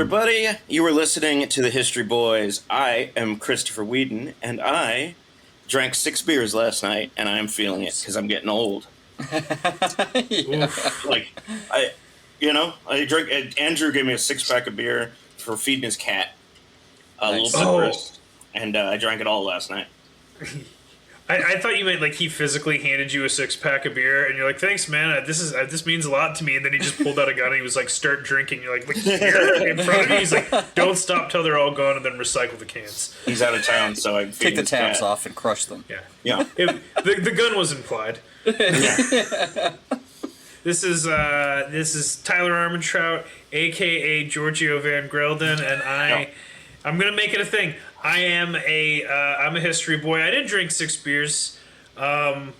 everybody. You were listening to the History Boys. I am Christopher Whedon, and I drank 6 beers last night, and I'm feeling it because I'm getting old. Yeah. I drink. Andrew gave me a 6-pack of beer for feeding his cat, a little Cypress, and I drank it all last night. I thought you meant like he physically handed you a 6-pack of beer, and you're like, "Thanks, man. This means a lot to me." And then he just pulled out a gun and he was like, "Start drinking." You're like, "Look here in front of me." He's like, "Don't stop till they're all gone, and then recycle the cans." He's out of town, so I Take the tabs off and crush them. Yeah. The gun was implied. Yeah. This is Tyler Armentrout, aka Giorgio Van Grelden, and I'm gonna make it a thing. I'm a history boy. I didn't drink 6 beers. I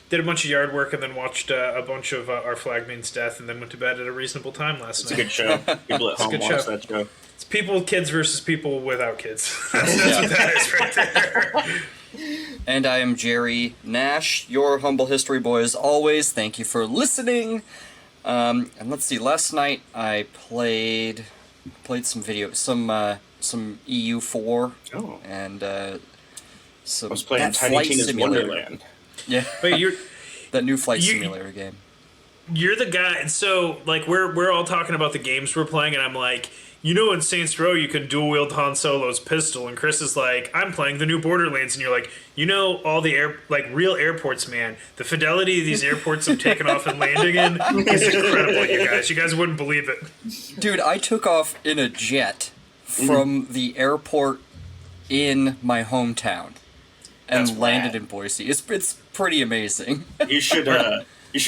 did a bunch of yard work and then watched a bunch of Our Flagman's Death, and then went to bed at a reasonable time last night. It's a good show. People at home watch that show. It's people with kids versus people without kids. That's what that is right there. And I am Jerry Nash, your humble history boy as always. Thank you for listening. And let's see. Last night I played some some EU4 and some I was playing Tiny Tina's Wonderland. Yeah. Wait, you're that new flight simulator game. You're the guy. So like we're all talking about the games we're playing, and I'm like, in Saints Row you can dual wield Han Solo's pistol, and Chris is like, I'm playing the new Borderlands, and you're like, all the real airports, man. The fidelity of these airports I'm taking off and landing in is incredible. You guys wouldn't believe it. Dude, I took off in a jet from the airport in my hometown and landed in Boise. It's pretty amazing. You should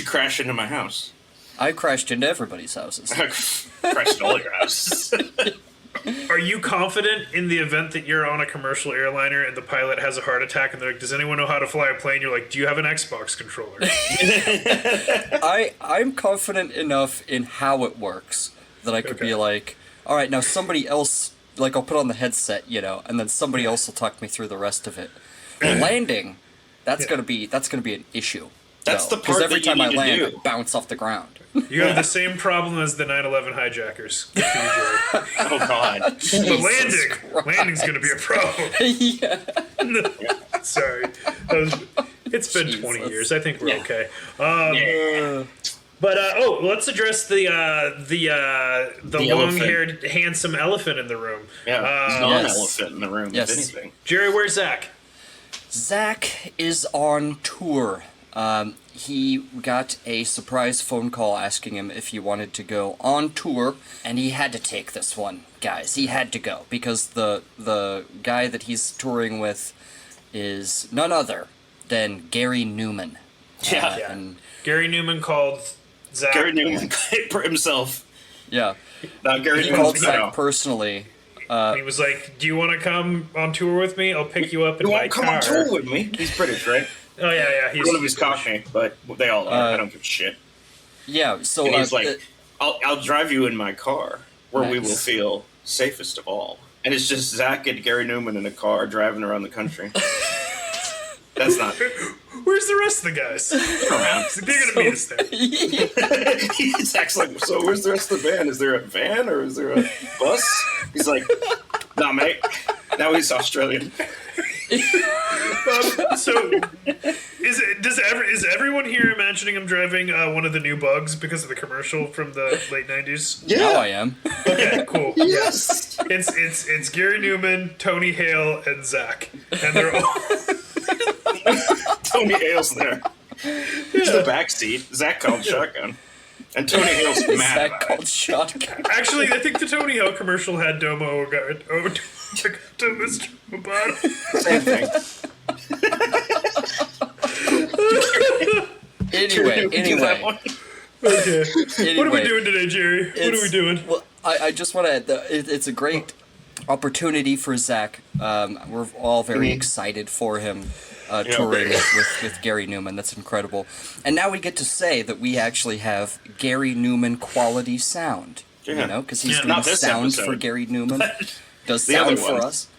crash into my house. I crashed into everybody's houses. Crashed into all your houses. Are you confident in the event that you're on a commercial airliner and the pilot has a heart attack and they're like, does anyone know how to fly a plane? You're like, do you have an Xbox controller? I'm confident enough in how it works that I could be like, all right, now somebody else, like I'll put on the headset, and then somebody else will talk me through the rest of it. Landing, that's gonna be an issue. That's the part every that you time I need land, to I bounce off the ground. You have the same problem as the 9/11 hijackers. Oh God! But landing's gonna be a problem. Yeah. Sorry, it's been 20 years. I think we're okay. But let's address the long-haired, handsome elephant in the room. Yeah, non-elephant in the room. If anything. Jerry, where's Zach? Zach is on tour. He got a surprise phone call asking him if he wanted to go on tour, and he had to take this one, guys. He had to go because the guy that he's touring with is none other than Gary Newman. And Gary Newman called Zach. Gary Newman for himself. Yeah. Gary he Newman called Zach personally. He was like, "Do you want to come on tour with me? I'll pick you up in my car." Come on tour with me? He's British, right? Oh yeah. He's one of his Cockney, but they all are. I don't give a shit. Yeah. So and he's like, "I'll drive you in my car, where we will feel safest of all." And it's just Zach and Gary Newman in a car driving around the country. That's not. Where's the rest of the guys? They're gonna meet us there. Zach's like, so where's the rest of the band? Is there a van or is there a bus? He's like, nah, mate. Now he's Australian. So, is everyone here imagining him driving one of the new Bugs because of the commercial from the late 90s? Yeah, now I am. Okay, cool. Yes. It's Gary Newman, Tony Hale, and Zach, and they're all. Tony Hale's there. It's the back seat. Zach called shotgun. And Tony Hale's mad Zach about called it. shotgun. Actually, I think the Tony Hale commercial had Domo to Mr. Roboto. Same thing. Anyway. Okay. What are we doing today, Jerry? What are we doing? Well, I just want to... It's a great opportunity for Zach. We're all very excited for him touring with Gary Newman. That's incredible. And now we get to say that we actually have Gary Newman quality sound. Yeah. Because he's doing sound for Gary Newman. Does sound for us.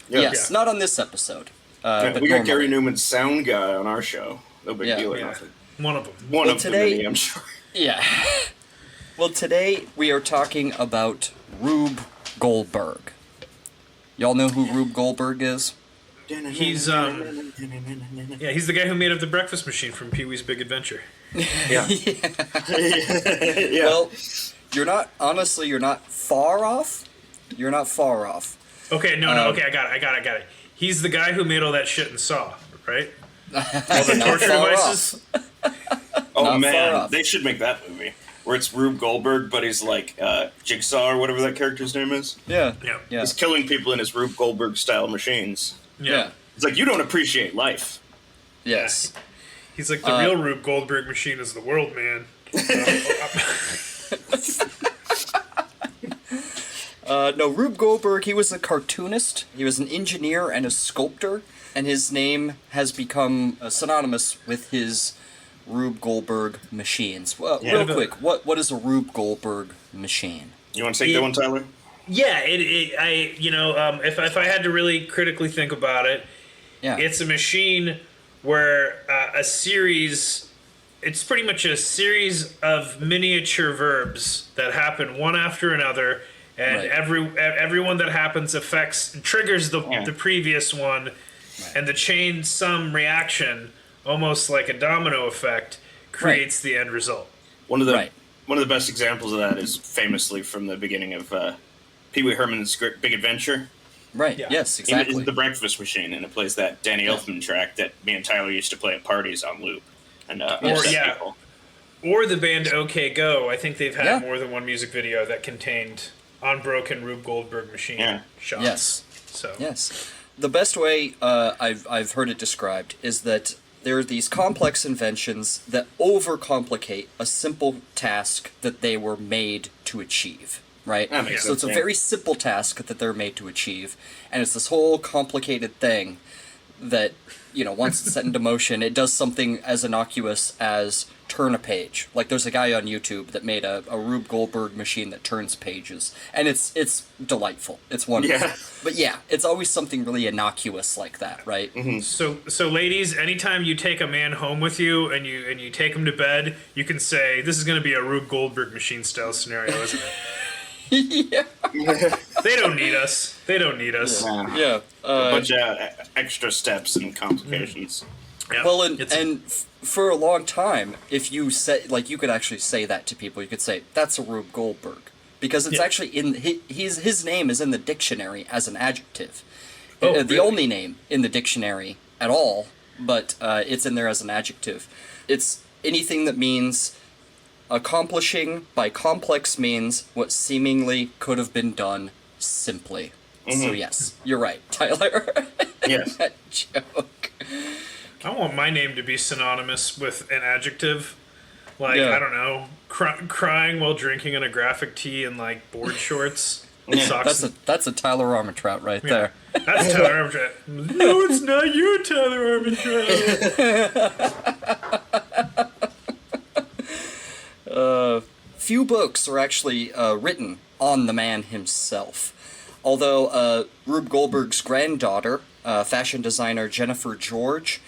Yeah. Yes, not on this episode. But we got Gary Newman's sound guy on our show. No big deal or nothing. One of them. One of the many, I'm sure. Yeah. Well, today we are talking about Rube Goldberg. Y'all know who Rube Goldberg is? He's he's the guy who made up the breakfast machine from Pee-wee's Big Adventure. Yeah. Well, you're not far off. You're not far off. Okay, okay, I got it. He's the guy who made all that shit in Saw, right? All the torture devices. Oh Not far man, off. they should make that movie where it's Rube Goldberg, but he's like Jigsaw or whatever that character's name is. Yeah. Yeah. Yeah. He's killing people in his Rube Goldberg style machines. Yeah. It's like, you don't appreciate life. Yes. He's like, the real Rube Goldberg machine is the world, man. No, Rube Goldberg, he was a cartoonist, he was an engineer and a sculptor, and his name has become synonymous with his Rube Goldberg machines. Well, Yeah. real quick, what is a Rube Goldberg machine? You want to take that one, Tyler? Yeah, if I had to really critically think about it, Yeah. it's a machine where it's pretty much a series of miniature verbs that happen one after another, and Right. everyone that happens triggers the previous one, Right. and the chain sum reaction, almost like a domino effect, creates the end result. One of the Right. one of the best examples of that is famously from the beginning of Pee Wee Herman's Big Adventure. Right, Yeah. yes, It's exactly. the breakfast machine, and it plays that Danny Elfman track that me and Tyler used to play at parties on loop. And upset people. Or the band OK Go. I think they've had Yeah. more than one music video that contained unbroken Rube Goldberg machine shots. Yes. So Yes. The best way I've heard it described is that there are these complex inventions that overcomplicate a simple task that they were made to achieve, right? That makes So it's a sense, yeah. very simple task that they're made to achieve, and it's this whole complicated thing that, once it's set into motion, it does something as innocuous as turn a page. Like, there's a guy on YouTube that made a Rube Goldberg machine that turns pages, and it's delightful. It's wonderful. Yeah. But yeah, it's always something really innocuous like that, right? Mm-hmm. So ladies, anytime you take a man home with you and you take him to bed, you can say, this is going to be a Rube Goldberg machine style scenario, isn't it? Yeah. They don't need us. Yeah. A bunch of extra steps and complications. Yeah. Well, It's- for a long time, if you said, you could actually say that to people. You could say, that's a Rube Goldberg. Because it's actually his name is in the dictionary as an adjective. Oh, The really? only name in the dictionary at all, but it's in there as an adjective. It's anything that means accomplishing by complex means what seemingly could have been done simply. So yes, you're right, Tyler. Yes. That joke. I want my name to be synonymous with an adjective. Like, Yeah. I don't know, crying while drinking in a graphic tee and, like, board shorts. Yeah, Socks. That's a Tyler Armitrout right there. That's Tyler Armstrong. No, it's not you, Tyler Armstrong. Few books are actually written on the man himself. Although Rube Goldberg's granddaughter, fashion designer Jennifer George,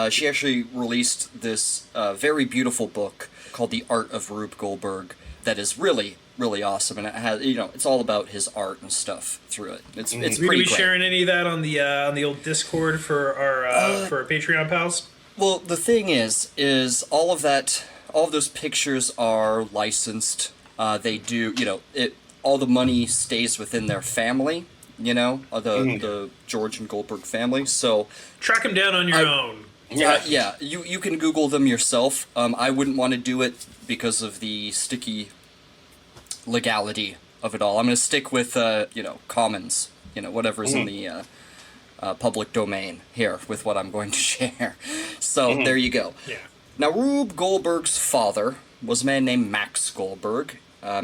she actually released this very beautiful book called The Art of Rube Goldberg that is really, really awesome, and it has, it's all about his art and stuff through it. It's Are pretty we great. sharing any of that on the old Discord for our Patreon pals? Well, the thing is all of those pictures are licensed. They do, all the money stays within their family, the George and Goldberg family. So, Track them down on your own. yeah, you can Google them yourself. I wouldn't want to do it because of the sticky legality of it all. I'm going to stick with, commons, whatever's in the public domain here with what I'm going to share. So there you go. Yeah. Now, Rube Goldberg's father was a man named Max Goldberg.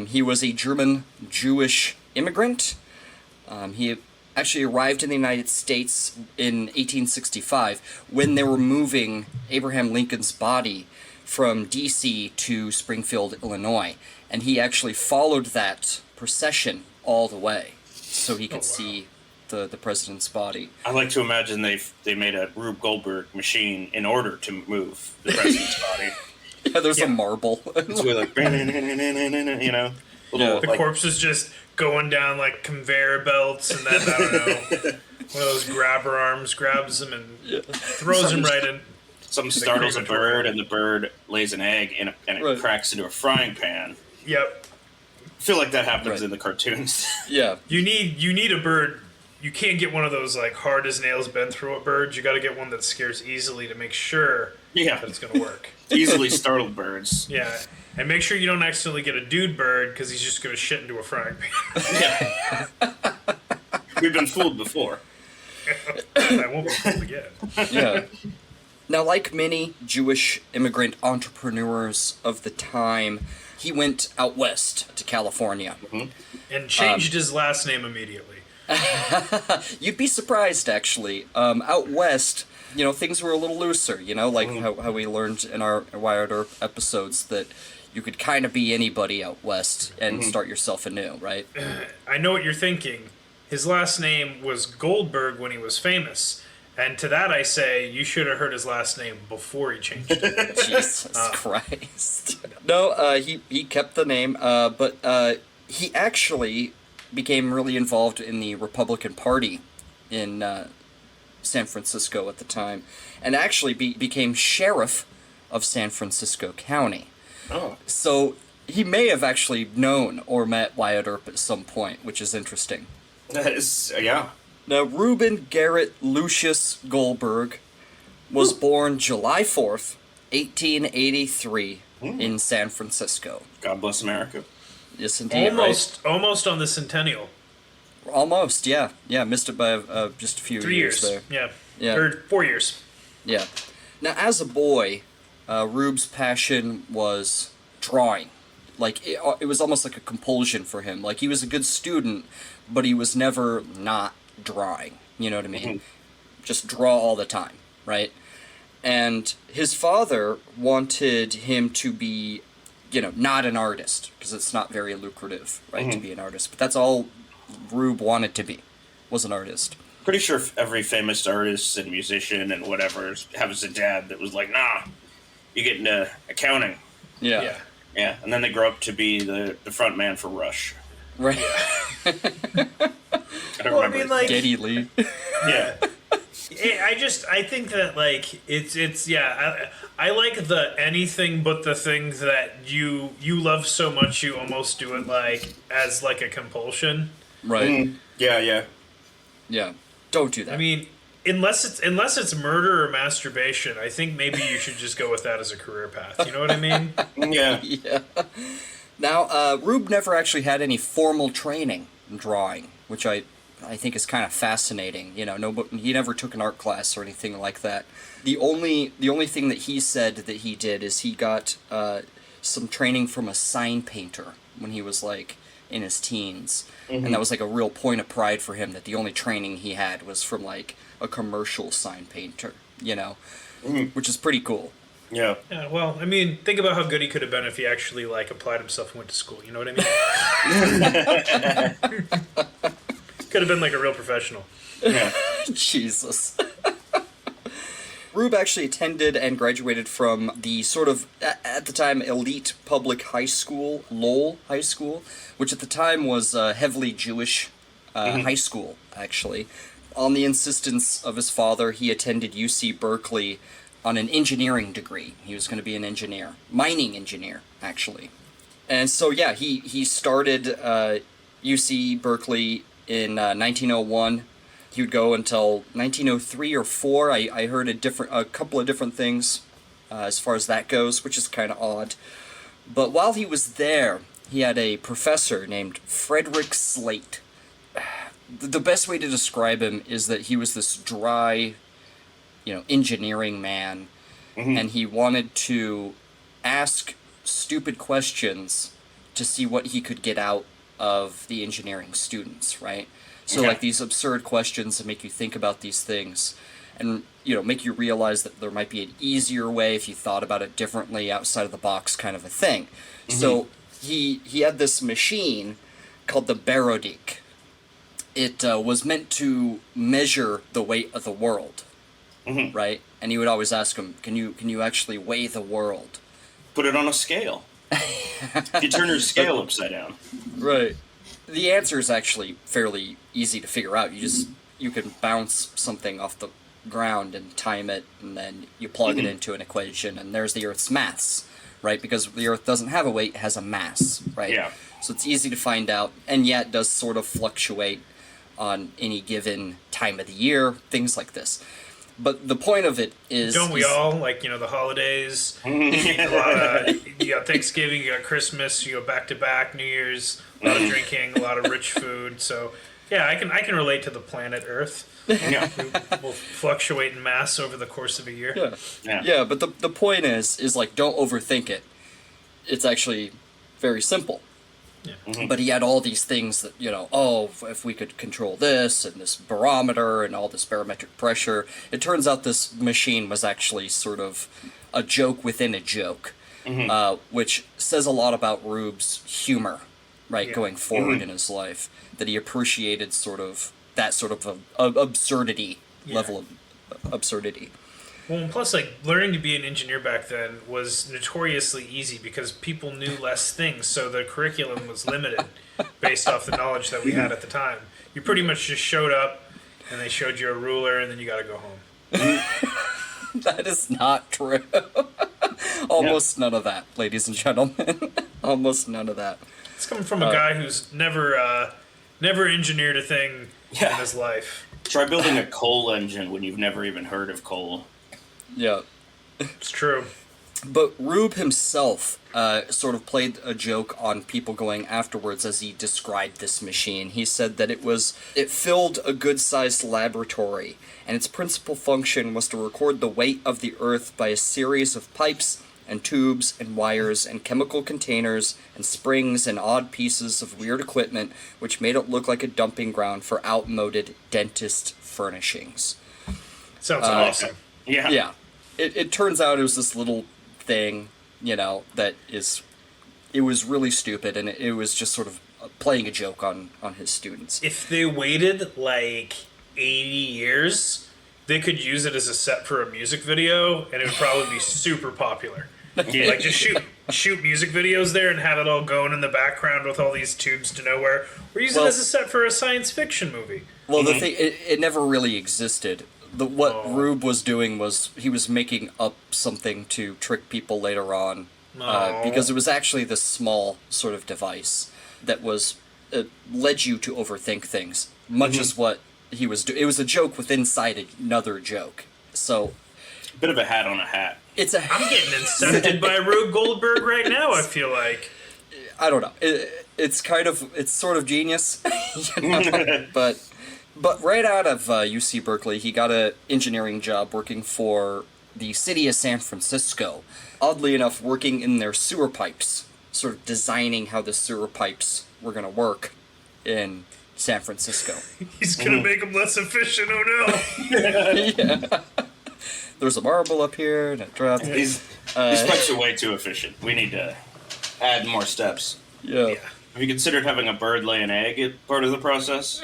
He was a German-Jewish immigrant. He actually arrived in the United States in 1865 when they were moving Abraham Lincoln's body from D.C. to Springfield, Illinois. And he actually followed that procession all the way so he could see the president's body. I like to imagine they made a Rube Goldberg machine in order to move the president's body. Yeah, there's a marble. It's really like, you know, The corpse is just going down like conveyor belts, and then I don't know, one of those grabber arms grabs him and throws him right in. Something startles a bird, and the bird lays an egg, and it cracks into a frying pan. Yep. I feel like that happens in the cartoons. Yeah. You need a bird. You can't get one of those like hard as nails bend through it birds. You got to get one that scares easily to make sure that it's going to work. Easily startled birds. Yeah. And make sure you don't accidentally get a dude bird because he's just going to shit into a frying pan. Yeah. We've been fooled before. I won't be fooled again. Yeah. Now, like many Jewish immigrant entrepreneurs of the time, he went out west to California. And changed his last name immediately. You'd be surprised, actually. Out west, you know, things were a little looser, you know, like how we learned in our Wired Earth episodes that you could kind of be anybody out west and start yourself anew, right? I know what you're thinking. His last name was Goldberg when he was famous. And to that I say, you should have heard his last name before he changed it. Jesus Christ. No, he kept the name, but he actually became really involved in the Republican Party in San Francisco at the time, and actually became sheriff of San Francisco County. Oh. So he may have actually known or met Wyatt Earp at some point, which is interesting. That is, yeah. Now, Reuben Garrett Lucius Goldberg was born July 4th, 1883, in San Francisco. God bless America. Yes, indeed. Almost on the centennial. Almost, yeah. Yeah, missed it by just a few 3 years there. Yeah. Or 4 years. Yeah. Now, as a boy, Rube's passion was drawing. Like, it was almost like a compulsion for him. Like, he was a good student, but he was never not drawing. You know what I mean? Just draw all the time, right? And his father wanted him to be, you know, not an artist, because it's not very lucrative, right, to be an artist. But that's all Rube wanted to be, was an artist. Pretty sure every famous artist and musician and whatever has a dad that was like, nah, you get into accounting. Yeah. Yeah, and then they grow up to be the front man for Rush. Right. I don't remember. I mean, like, Geddy Lee. Yeah. I think that, like, I like the anything but the things that you love so much you almost do it, like, as, like, a compulsion. Right. Yeah. Yeah. Don't do that. I mean, unless it's murder or masturbation, I think maybe you should just go with that as a career path. You know what I mean? Yeah. Yeah. Now, Rube never actually had any formal training in drawing, which I think is kind of fascinating. You know, he never took an art class or anything like that. The only thing that he said that he did is he got some training from a sign painter when he was like in his teens, and that was like a real point of pride for him that the only training he had was from like a commercial sign painter. You know, which is pretty cool. Yeah. Yeah, well, I mean, think about how good he could have been if he actually, like, applied himself and went to school. You know what I mean? Could have been, like, a real professional. Yeah. Jesus. Rube actually attended and graduated from the sort of, at the time, elite public high school, Lowell High School, which at the time was a heavily Jewish high school, actually. On the insistence of his father, he attended UC Berkeley on an engineering degree. He was going to be an engineer. Mining engineer, actually. And so, yeah, he started UC Berkeley in 1901. He would go until 1903 or 4. I heard a couple of different things as far as that goes, which is kind of odd. But while he was there, he had a professor named Frederick Slate. The best way to describe him is that he was this dry, you know, engineering man, and he wanted to ask stupid questions to see what he could get out of the engineering students, right? So, like, these absurd questions that make you think about these things and, you know, make you realize that there might be an easier way if you thought about it differently, outside of the box kind of a thing. So he had this machine called the Barodik. It was meant to measure the weight of the world, right? And he would always ask him, can you actually weigh the world? Put it on a scale. You turn your scale upside down. Right. The answer is actually fairly easy to figure out. You can bounce something off the ground and time it, and then you plug it into an equation, and there's the Earth's mass, right? Because the Earth doesn't have a weight, it has a mass, right? Yeah. So it's easy to find out, and yet does sort of fluctuate on any given time of the year, things like this. But the point of it is... Don't we all? Like, the holidays. You got Thanksgiving, you got Christmas, you go back-to-back, New Year's, a lot of drinking, a lot of rich food. So, yeah, I can relate to the planet Earth. Yeah. Will fluctuate in mass over the course of a year. Yeah, but the point is like, don't overthink it. It's actually very simple. Yeah. But he had all these things that, if we could control this and this barometer and all this barometric pressure. It turns out this machine was actually sort of a joke within a joke, which says a lot about Rube's humor, right, going forward in his life, that he appreciated that sort of absurdity, level of absurdity. Well, and plus, learning to be an engineer back then was notoriously easy because people knew less things, so the curriculum was limited based off the knowledge that we had at the time. You pretty much just showed up, and they showed you a ruler, and then you got to go home. That is not true. Almost none of that, ladies and gentlemen. Almost none of that. It's coming from a guy who's never engineered a thing in his life. Try building a coal engine when you've never even heard of coal. Yeah. It's true. But Rube himself sort of played a joke on people going afterwards as he described this machine. He said that it filled a good-sized laboratory, and its principal function was to record the weight of the Earth by a series of pipes and tubes and wires and chemical containers and springs and odd pieces of weird equipment, which made it look like a dumping ground for outmoded dentist furnishings. Sounds awesome. Yeah. Yeah. It turns out it was this little thing, it was really stupid, and it was just sort of playing a joke on his students. If they waited 80 years, they could use it as a set for a music video, and it would probably be super popular. Just shoot music videos there and have it all going in the background with all these tubes to nowhere. Or use it as a set for a science fiction movie. Well, the thing, it never really existed. What Rube was doing was he was making up something to trick people later on, because it was actually this small sort of device that led you to overthink things, much as what he was doing. It was a joke inside another joke. So, bit of a hat on a hat. I'm getting incepted by Rube Goldberg right now, I feel like. I don't know. It's sort of genius, But right out of UC Berkeley, he got an engineering job working for the city of San Francisco. Oddly enough, working in their sewer pipes, sort of designing how the sewer pipes were going to work in San Francisco. He's going to make them less efficient, oh no! Yeah. There's a marble up here, and it drops. These pipes are way too efficient. We need to add more steps. Yeah. Have you considered having a bird lay an egg as part of the process?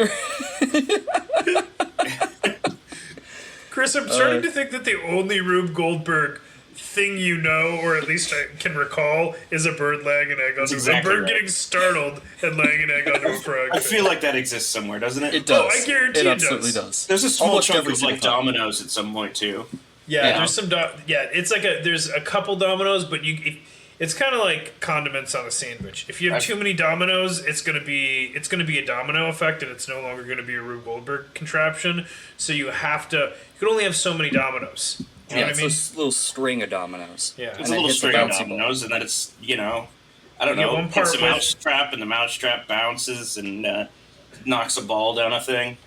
Chris, I'm starting to think that the only Rube Goldberg thing or at least I can recall, is a bird laying an egg onto a bird getting startled and laying an egg onto a frog. I feel like that exists somewhere, doesn't it? It does. Oh, I guarantee it it absolutely does. There's a small chunk of dominoes at some point too. Yeah, there's some. It's there's a couple dominoes, but it's kind of like condiments on a sandwich. If you have too many dominoes, it's gonna be a domino effect, and it's no longer gonna be a Rube Goldberg contraption. So you can only have so many dominoes. You know what I mean? It's a little string of dominoes. Yeah, it's a little string of dominoes, and then it's I don't know. One part it's a mousetrap, and the mousetrap bounces and knocks a ball down a thing.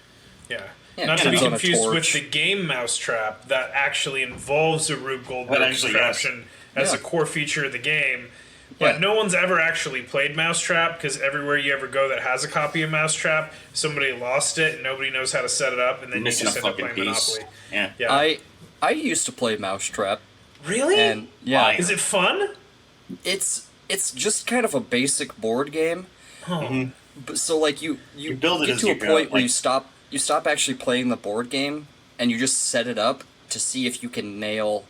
Yeah. Not to be confused with the game Mousetrap that actually involves a Rube Goldberg contraption as a core feature of the game. But no one's ever actually played Mousetrap because everywhere you ever go that has a copy of Mousetrap, somebody lost it and nobody knows how to set it up, and then you just end up playing Monopoly. Yeah. I used to play Mousetrap. Really? And is it fun? It's just kind of a basic board game. Oh. But so you build it get as to a you point go. where you stop actually playing the board game, and you just set it up to see if you can nail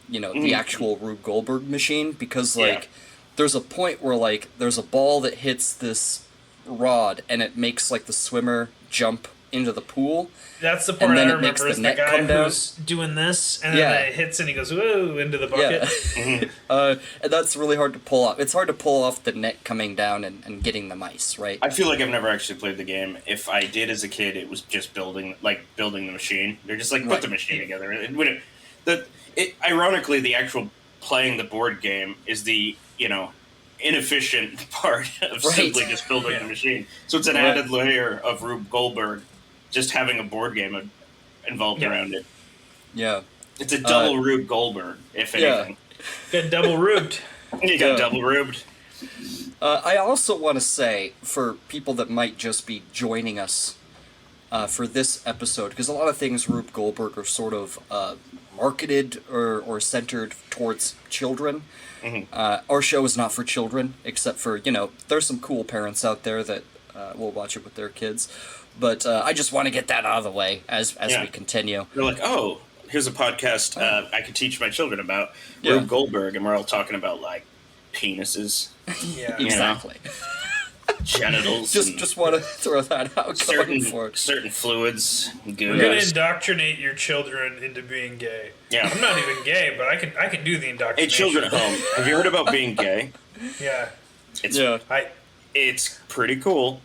the actual Rube Goldberg machine, because, like, there's a point where, like, there's a ball that hits this rod, and it makes, like, the swimmer jump into the pool. That's the part and then I it makes remember, the is the guy who's doing this, and then it hits and he goes, whoa, into the bucket. Yeah. And that's really hard to pull off. It's hard to pull off the net coming down and getting the mice, right? I feel like I've never actually played the game. If I did as a kid, it was just building the machine. They're just like, put the machine together. Ironically, the actual playing the board game is the, inefficient part of simply just building the machine. So it's an added layer of Rube Goldberg just having a board game involved around it. Yeah. It's a double Rube Goldberg, if anything. Got double rubed. You got double rubed. I also want to say, for people that might just be joining us for this episode, because a lot of things Rube Goldberg are sort of marketed or centered towards children. Our show is not for children, except for, there's some cool parents out there that will watch it with their kids. But I just want to get that out of the way as we continue. They're like, oh, here's a podcast I could teach my children about Rube Goldberg, and we're all talking about, like, penises. Yeah, exactly. Genitals. Just want to throw that out. Certain fluids. We're gonna indoctrinate your children into being gay. Yeah, I'm not even gay, but I can do the indoctrination. Hey, children at home, have you heard about being gay? Yeah. It's pretty cool.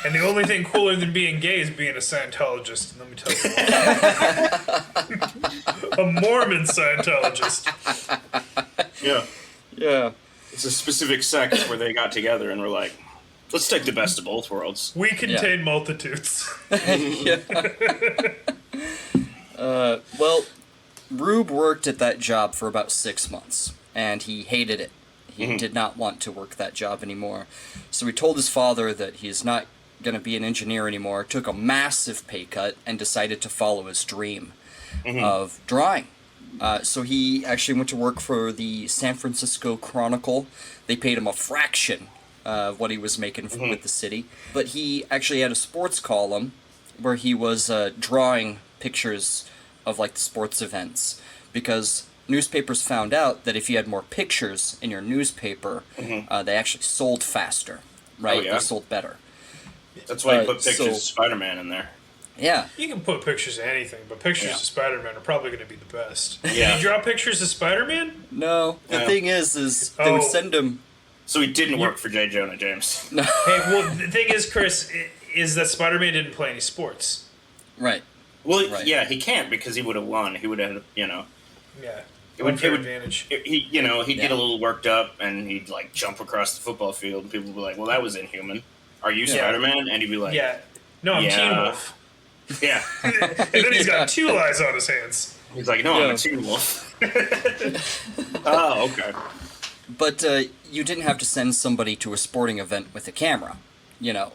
And the only thing cooler than being gay is being a Scientologist. Let me tell you. A Mormon Scientologist. Yeah. Yeah. It's a specific sect where they got together and were like, let's take the best of both worlds. We contain multitudes. Well, Rube worked at that job for about 6 months, and he hated it. He did not want to work that job anymore. So he told his father that he's not going to be an engineer anymore, took a massive pay cut, and decided to follow his dream of drawing. So he actually went to work for the San Francisco Chronicle. They paid him a fraction of what he was making with the city. But he actually had a sports column where he was drawing pictures of, like, the sports events. Because newspapers found out that if you had more pictures in your newspaper, they actually sold faster, right? Oh, yeah? They sold better. That's why you put pictures of Spider-Man in there. Yeah. You can put pictures of anything, but pictures of Spider-Man are probably going to be the best. Yeah. Did you draw pictures of Spider-Man? No. The thing is they would send him... So he didn't work for J. Jonah James. No. Hey, well, the thing is, Chris, is that Spider-Man didn't play any sports. Right. Well, yeah, he can't because he would have won. He would have, Yeah. It would advantage. He'd get a little worked up, and he'd, like, jump across the football field, and people would be like, well, that was inhuman. Are you Spider-Man? And he'd be like... Yeah. No, I'm Teen Wolf. Yeah. And then he's got 2 eyes on his hands. He's like, no, I'm a Teen Wolf. Oh, okay. But you didn't have to send somebody to a sporting event with a camera.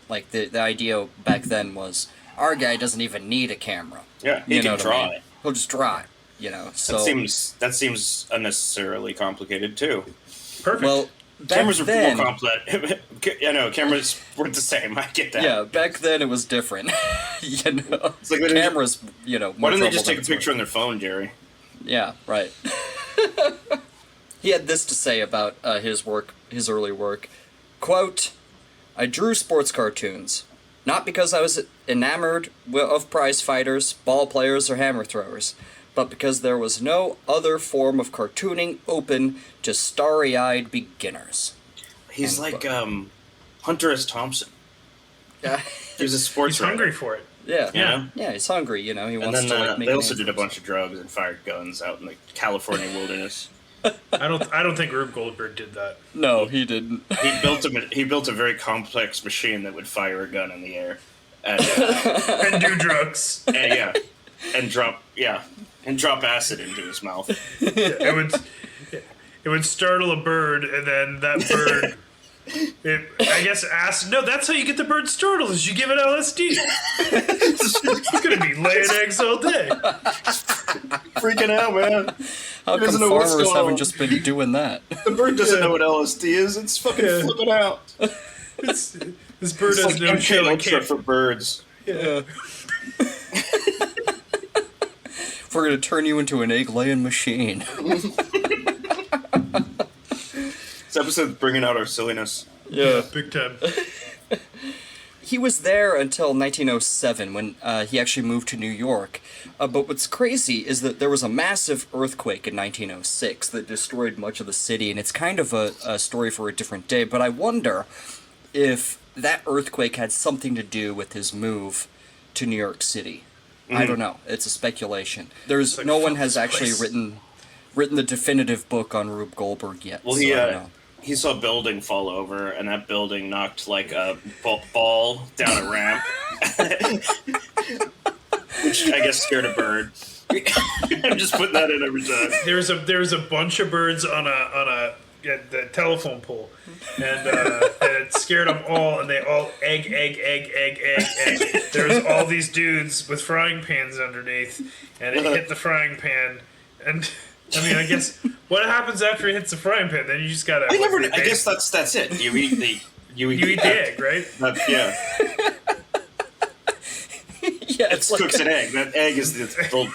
Like, the idea back then was, our guy doesn't even need a camera. Yeah, he can draw it. He'll just draw it, so... That seems unnecessarily complicated, too. Perfect. Well, cameras were more complex. Cameras weren't the same. I get that. Yeah, back then it was different. It's like cameras, why didn't they just take a picture on their phone, Jerry? Yeah, right. He had this to say about his early work. Quote, I drew sports cartoons, not because I was enamored of prize fighters, ball players, or hammer throwers, but because there was no other form of cartooning open to starry-eyed beginners. He's like Hunter S. Thompson. Yeah. He's a sports writer. Hungry for it. Yeah. Yeah, he's hungry, he wants to, like, make they also did a bunch of drugs and fired guns out in the California wilderness. I don't think Rube Goldberg did that. No, he didn't. He built a very complex machine that would fire a gun in the air. And, and do drugs. And drop acid into his mouth. It would startle a bird, and then that bird... No, that's how you get the bird startled, is you give it LSD. It's going to be laying eggs all day. Freaking out, man. How come farmers haven't just been doing that? The bird doesn't know what LSD is. It's fucking flipping out. This bird has no chill. For birds. Yeah. We're gonna turn you into an egg-laying machine. This episode's bringing out our silliness. Yeah, big time. He was there until 1907 when he actually moved to New York. But what's crazy is that there was a massive earthquake in 1906 that destroyed much of the city, and it's kind of a story for a different day. But I wonder if that earthquake had something to do with his move to New York City. I don't know. It's a speculation. There's like, no one fuck has this actually place. written the definitive book on Rube Goldberg yet. Well, so I don't know. he saw a building fall over, and that building knocked like a ball down a ramp, which I guess scared a bird. I'm just putting that in every time. There's a bunch of birds on the telephone pole, and it scared them all, and they all egg. There's all these dudes with frying pans underneath, and it hit the frying pan, and I mean, I guess what happens after it hits the frying pan? Then you just gotta. I guess that's it. You eat the egg, right? Yeah. Yeah, It cooks an egg. That egg is the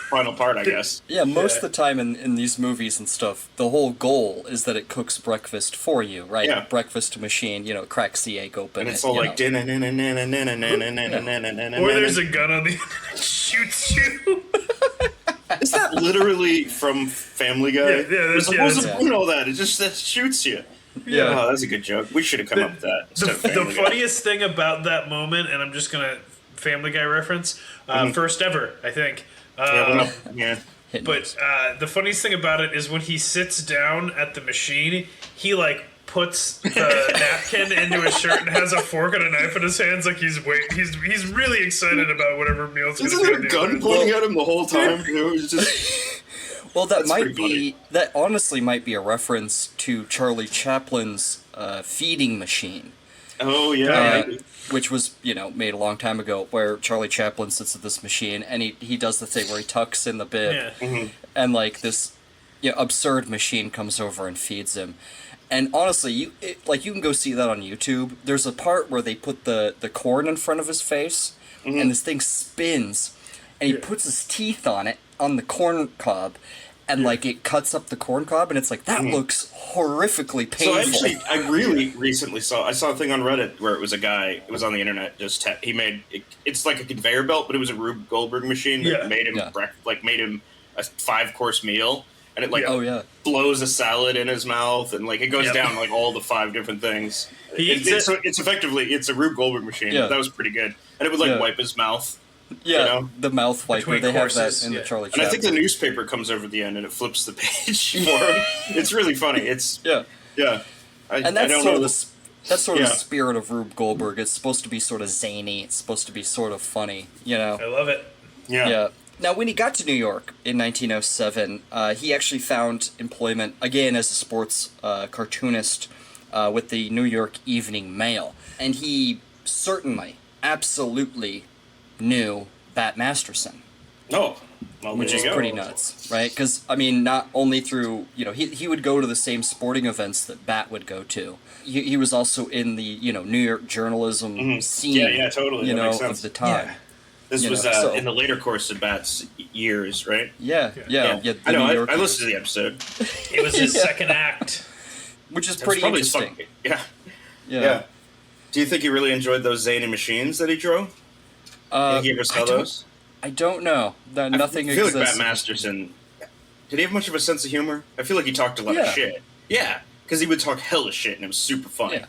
final part, I guess. Yeah, most of the time in these movies and stuff, the whole goal is that it cooks breakfast for you, right? Yeah. Breakfast machine, cracks the egg open. And it's all like... Or there's a gun on the end that shoots you. Is that literally from Family Guy? Yeah, It's like, what's the point of all that? It just that shoots you. Yeah. Oh, that's a good joke. We should have come up with that. The funniest thing about that moment, and I'm just gonna Family Guy reference, first ever, I think. Yeah. But the funniest thing about it is when he sits down at the machine, he like puts the napkin into his shirt and has a fork and a knife in his hands, like he's really excited about whatever meals. Isn't there a gun pointing at him the whole time? It was just. Well, That's pretty funny. that honestly might be a reference to Charlie Chaplin's feeding machine. Oh yeah. Which was, made a long time ago, where Charlie Chaplin sits at this machine and he does the thing where he tucks in the bib, and like this absurd machine comes over and feeds him. And honestly, you can go see that on YouTube. There's a part where they put the corn in front of his face, and this thing spins, and he puts his teeth on the corn cob, and like it cuts up the corn cob, and it's like that looks horrifically painful. So actually, I really recently saw a thing on Reddit where it was a guy. It was on the internet. He made it's like a conveyor belt, but it was a Rube Goldberg machine that made him made him a 5-course meal, and it blows a salad in his mouth, and like it goes down like all the 5 different things. It's effectively a Rube Goldberg machine. Yeah. That was pretty good, and it would like wipe his mouth. Yeah, the mouth wiper. Between They courses, have that in the Charlie Chaplin. And I think the newspaper comes over the end and it flips the page for him. It's really funny. It's yeah. And that's I don't sort know. of the spirit of Rube Goldberg. It's supposed to be sort of zany. It's supposed to be sort of funny. I love it. Yeah. Now, when he got to New York in 1907, he actually found employment again as a sports cartoonist with the New York Evening Mail, and he certainly, absolutely knew Bat Masterson. Oh, well, which is pretty nuts, right? Because, I mean, not only through, he would go to the same sporting events that Bat would go to. He was also in the, New York journalism scene, totally. of the time. Yeah. This was in the later course of Bat's years, right? Yeah. I know, I listened to the episode. It was his second act. Which is pretty interesting. Yeah. Do you think he really enjoyed those zany machines that he drew? Did he ever sell those? I don't know. Nothing I feel exists. like Bat Masterson, did he have much of a sense of humor? I feel like he talked a lot of shit. Yeah, because he would talk hella shit and it was super funny.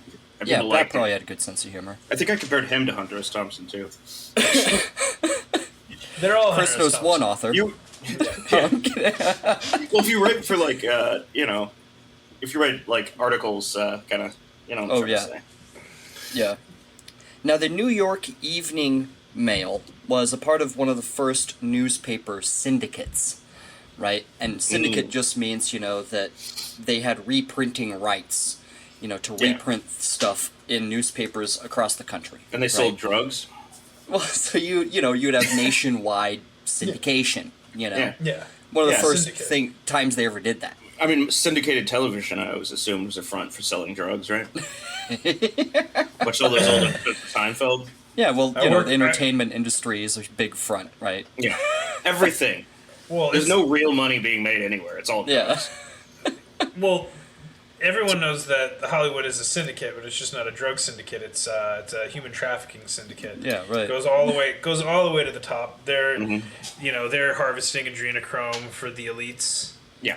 Yeah, Bat probably had a good sense of humor. I think I compared him to Hunter S. Thompson, too. They're all Chris knows one author. Well, if you write for, if you write, articles, kind of, what I'm trying to say. Yeah. Now, the New York Evening Mail was a part of one of the first newspaper syndicates, right? And syndicate just means, that they had reprinting rights, to reprint stuff in newspapers across the country. And they sold drugs? Well, so you'd have nationwide syndication, Yeah. One of the first times they ever did that. I mean, syndicated television, I always assumed, was a front for selling drugs, right? Watch all those old episodes of Seinfeld? Yeah, well, the entertainment industry is a big front, right? Yeah. Everything. Well, there's no real money being made anywhere. It's all drugs. Well, everyone knows that Hollywood is a syndicate, but it's just not a drug syndicate. It's a human trafficking syndicate. Yeah, right. Goes all the way to the top. They're they're harvesting adrenochrome for the elites. Yeah.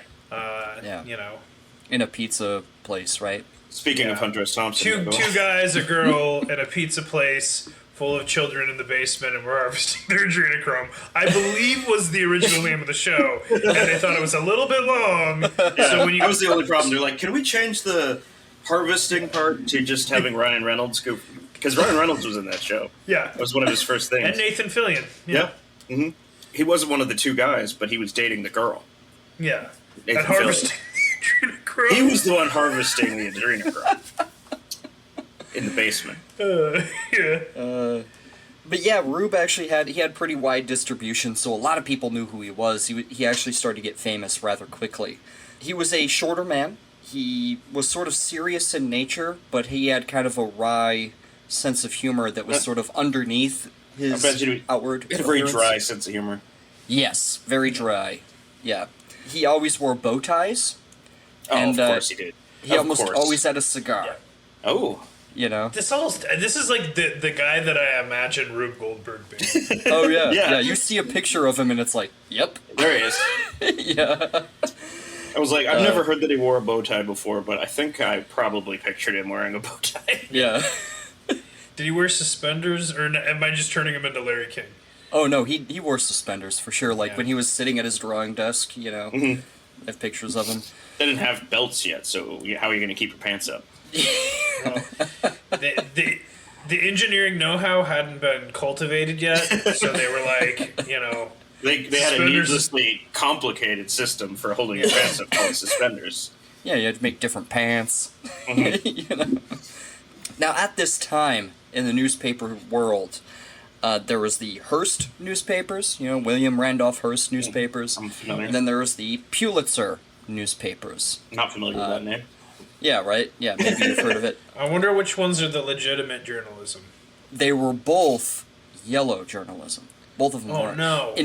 In a pizza place, right? Speaking of Hunter S. Thompson, Two guys, a girl, and a pizza place full of children in the basement, and we're harvesting their adrenochrome. I believe was the original name of the show, and they thought it was a little bit long. Yeah, so when that was the only problem. They're like, can we change the harvesting part to just having Ryan Reynolds go? Because Ryan Reynolds was in that show. Yeah. That was one of his first things. And Nathan Fillion. Yeah. Mm-hmm. He wasn't one of the two guys, but he was dating the girl. Yeah. Nathan and harvesting adrenochrome. He was the one harvesting the adrenochrome. In the basement. But yeah, Rube actually had pretty wide distribution, so a lot of people knew who he was. He actually started to get famous rather quickly. He was a shorter man. He was sort of serious in nature, but he had kind of a wry sense of humor that was sort of underneath his outward He had a very dry sense of humor. Yes, very dry. Yeah. He always wore bow ties. Oh, and, of course he did. He always had a cigar. Yeah. Oh. You know? This is like the guy that I imagine Rube Goldberg being. Oh, yeah. Yeah. Yeah, you see a picture of him and it's like, yep. There he is. Yeah. I was like, I've never heard that he wore a bow tie before, but I think I probably pictured him wearing a bow tie. Yeah. Did he wear suspenders, or am I just turning him into Larry King? Oh, no, he wore suspenders for sure. Like, when he was sitting at his drawing desk, you know, I have pictures of him. They didn't have belts yet, so how are you going to keep your pants up? Well, the engineering know-how hadn't been cultivated yet, so they were like, They had a needlessly complicated system for holding your pants up called suspenders. Yeah, you had to make different pants. Mm-hmm. You know? Now, at this time in the newspaper world, there was the Hearst newspapers, William Randolph Hearst newspapers. I'm familiar. And then there was the Pulitzer newspapers. Not familiar with that name. Yeah, right? Yeah, maybe you've heard of it. I wonder which ones are the legitimate journalism. They were both yellow journalism. Both of them were. Oh, no.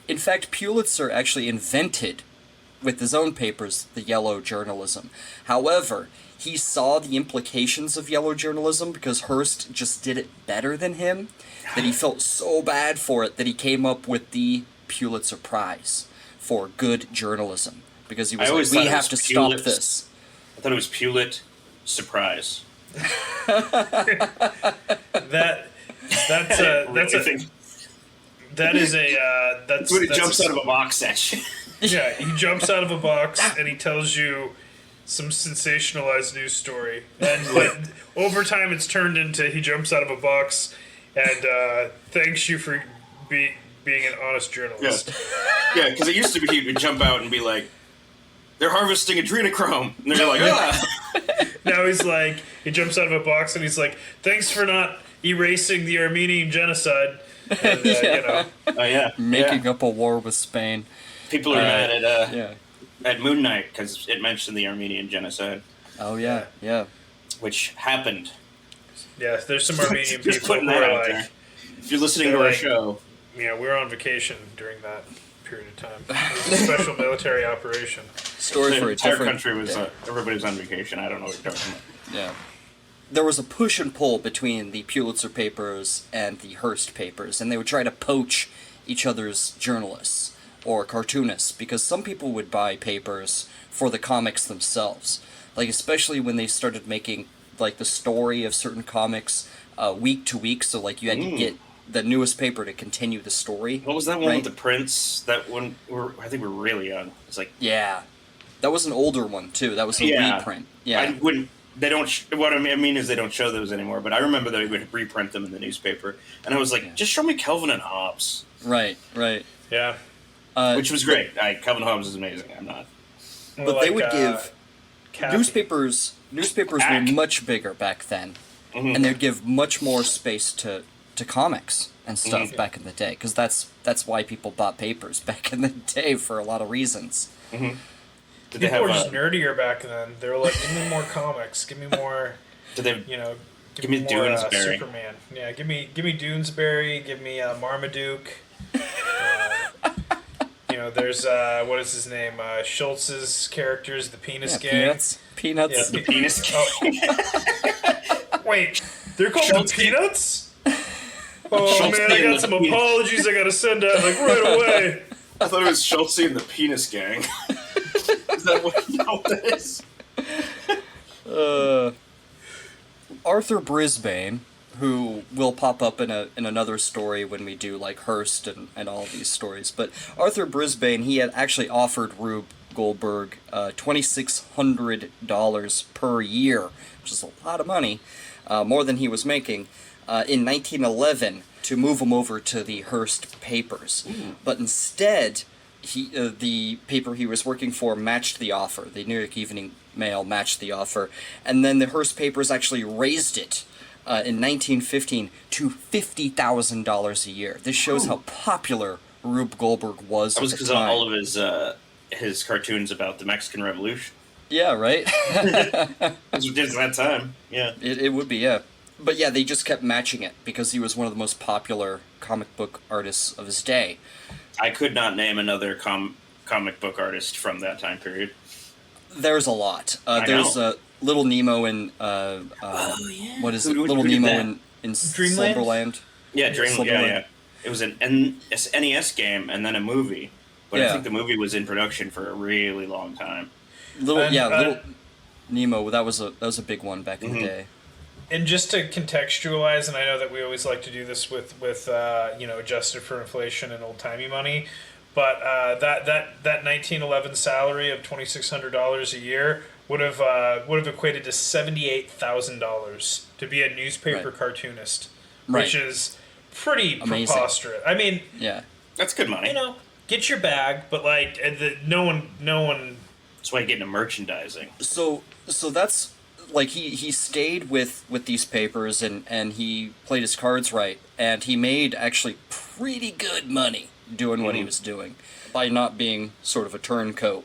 In fact, Pulitzer actually invented, with his own papers, the yellow journalism. However, he saw the implications of yellow journalism because Hearst just did it better than him, that he felt so bad for it that he came up with the Pulitzer Prize for good journalism. Because he was like, we have to stop this. I thought it was Pulitzer Surprise. That's when he jumps out of a box at you. Yeah, he jumps out of a box and he tells you some sensationalized news story, and over time it's turned into he jumps out of a box and thanks you for being an honest journalist. Yeah, because it used to be he would jump out and be like, they're harvesting adrenochrome, and they're like, Now he's like, he jumps out of a box and he's like, thanks for not erasing the Armenian Genocide. And, Making up a war with Spain. People are mad at Moon Knight because it mentioned the Armenian Genocide. Oh, yeah. Which happened. Yeah, there's some Armenian Just people putting who that are out like... there. If you're listening to our show... Yeah, we were on vacation during that period of time. It was a special military operation. Story for a different... The entire country was... everybody was on vacation. I don't know what you're talking about. Yeah. There was a push and pull between the Pulitzer papers and the Hearst papers, and they would try to poach each other's journalists or cartoonists, because some people would buy papers for the comics themselves. Like, especially when they started making, like, the story of certain comics week to week, so, like, you had to get the newest paper to continue the story. What was that one with the Prince? That one, I think we're really young. It's like... Yeah. That was an older one, too. That was a reprint. Yeah. I wouldn't... They don't... what I mean is they don't show those anymore, but I remember they would reprint them in the newspaper, and I was like, just show me Calvin and Hobbes. Right. Yeah. Which was great. Calvin Hobbes is amazing. I'm not. But they would give... Newspapers were much bigger back then, and they'd give much more space to comics and stuff back in the day, because that's why people bought papers back in the day for a lot of reasons. People were just nerdier back then. They were like, give me more comics, give me more... Did they... Give me more Doonesbury. Superman. Yeah, give me Doonesbury, give me Marmaduke. there's what is his name? Schultz's characters, the Penis Gang. Peanuts. Yeah, The penis gang. Wait, they're called Schultz- the Peanuts? Oh Schultz man, I and got the some Peanuts. apologies I gotta send out right away. I thought it was Schultz and the penis gang. Is that what that is? Arthur Brisbane, who will pop up in another story when we do like Hearst and all these stories. But Arthur Brisbane, he had actually offered Rube Goldberg $2,600 per year, which is a lot of money, more than he was making, in 1911 to move him over to the Hearst papers. But instead, the paper he was working for matched the offer. The New York Evening Mail matched the offer, and then the Hearst papers actually raised it in 1915 to $50,000 a year. This shows how popular Rube Goldberg was. That was at the because time. all of his cartoons about the Mexican Revolution. Yeah, right? It was just that time. Yeah. It would be, yeah. But yeah, they just kept matching it because he was one of the most popular comic book artists of his day. I could not name another comic book artist from that time period. There's a lot. I There's know. Little Nemo in what is it? Little who did Nemo that? in Dreamland? Slumberland. Yeah, Slumberland. yeah. It was an NES game and then a movie, but Yeah. I think the movie was in production for a really long time. Little And, Nemo. That was a big one back in the day. And just to contextualize, and I know that we always like to do this with adjusted for inflation and old timey money, but that 1911 salary of $2,600 a year would have equated to $78,000 to be a newspaper Right. cartoonist, Right. which is pretty Amazing. preposterous. I mean, Yeah. That's good money. get your bag, but like no one. That's why you get into merchandising. So that's like he stayed with these papers and he played his cards right, and he made actually pretty good money doing what he was doing by not being sort of a turncoat,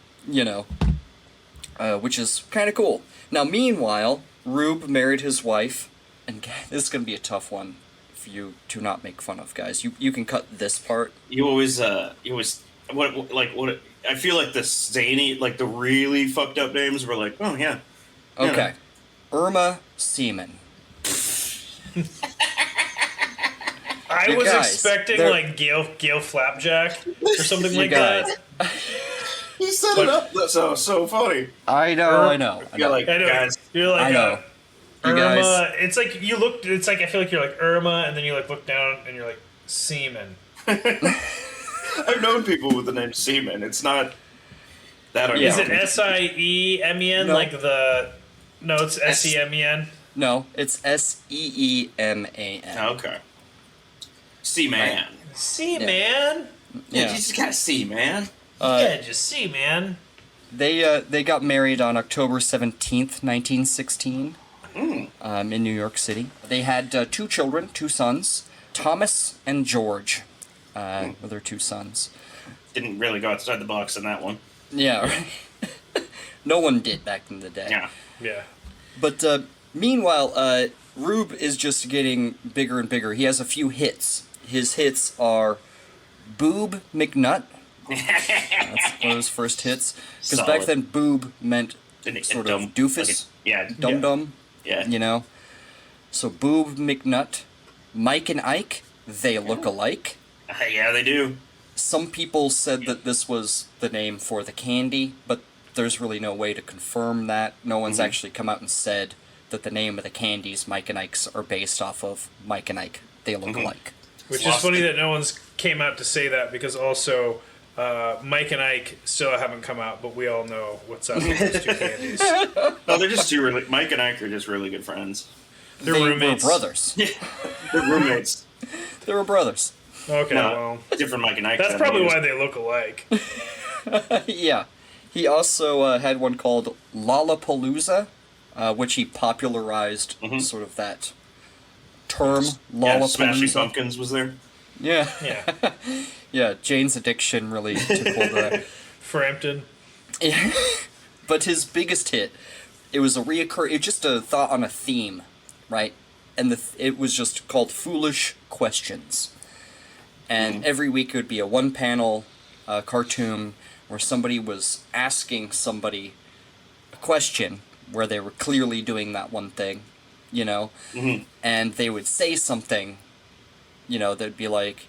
which is kind of cool. Now, meanwhile, Rube married his wife, and this is gonna be a tough one for you to not make fun of, guys. You can cut this part. You always what I feel like the zany, like the really fucked up names were like, oh yeah. Okay, Irma Seaman. I You was guys, expecting they're- like Gail Flapjack or something You like guys. that. You set it up so funny. I know. You're like, I know. guys, You're like I know. You Irma. guys- It's like you look. It's like I feel like you're like Irma, and then you like look down and you're like Seaman. I've known people with the name Seaman. It's not that Is unusual. it SIEMEN No. like the? No, it's SEMEN. No, it's SEEMAN. Okay. Seaman. See, man. Yeah. You Yeah. just gotta see, man. Yeah, just see, man. They got married on October 17th, 1916, Mm. in New York City. They had two children, two sons, Thomas and George, were their two sons. Didn't really go outside the box in that one. Yeah, right. No one did back in the day. Yeah. Yeah. But meanwhile, Rube is just getting bigger and bigger. He has a few hits. His hits are Boob McNutt. That's one of his first hits. Because back Solid. then, boob meant sort of doofus, Dum. dum-dum, Yeah. So Boob McNutt, Mike and Ike, they look alike. Yeah, they do. Some people said that this was the name for the candy, but there's really no way to confirm that. No one's actually come out and said that the name of the candies, Mike and Ike's, are based off of Mike and Ike. They look alike. Which is Lost funny it. that no one's came out to say that because also Mike and Ike still haven't come out, but we all know what's up with those two candies. No, they're just two really. Mike and Ike are just really good friends. They're They roommates. were brothers. They're roommates. They were brothers. Okay, No, well, different Mike and Ike. that's than probably they why use. they look alike. Yeah. He also had one called Lollapalooza, which he popularized sort of that term, Yeah, Smashing Lollapalooza. Pumpkins was there. Yeah. Yeah. Yeah, Jane's Addiction really took hold of that. Frampton. Yeah. But his biggest hit, it was just a thought on a theme, right? And it was just called Foolish Questions. And every week it would be a one-panel cartoon where somebody was asking somebody a question where they were clearly doing that one thing, you know, and they would say something, you know, they'd be like,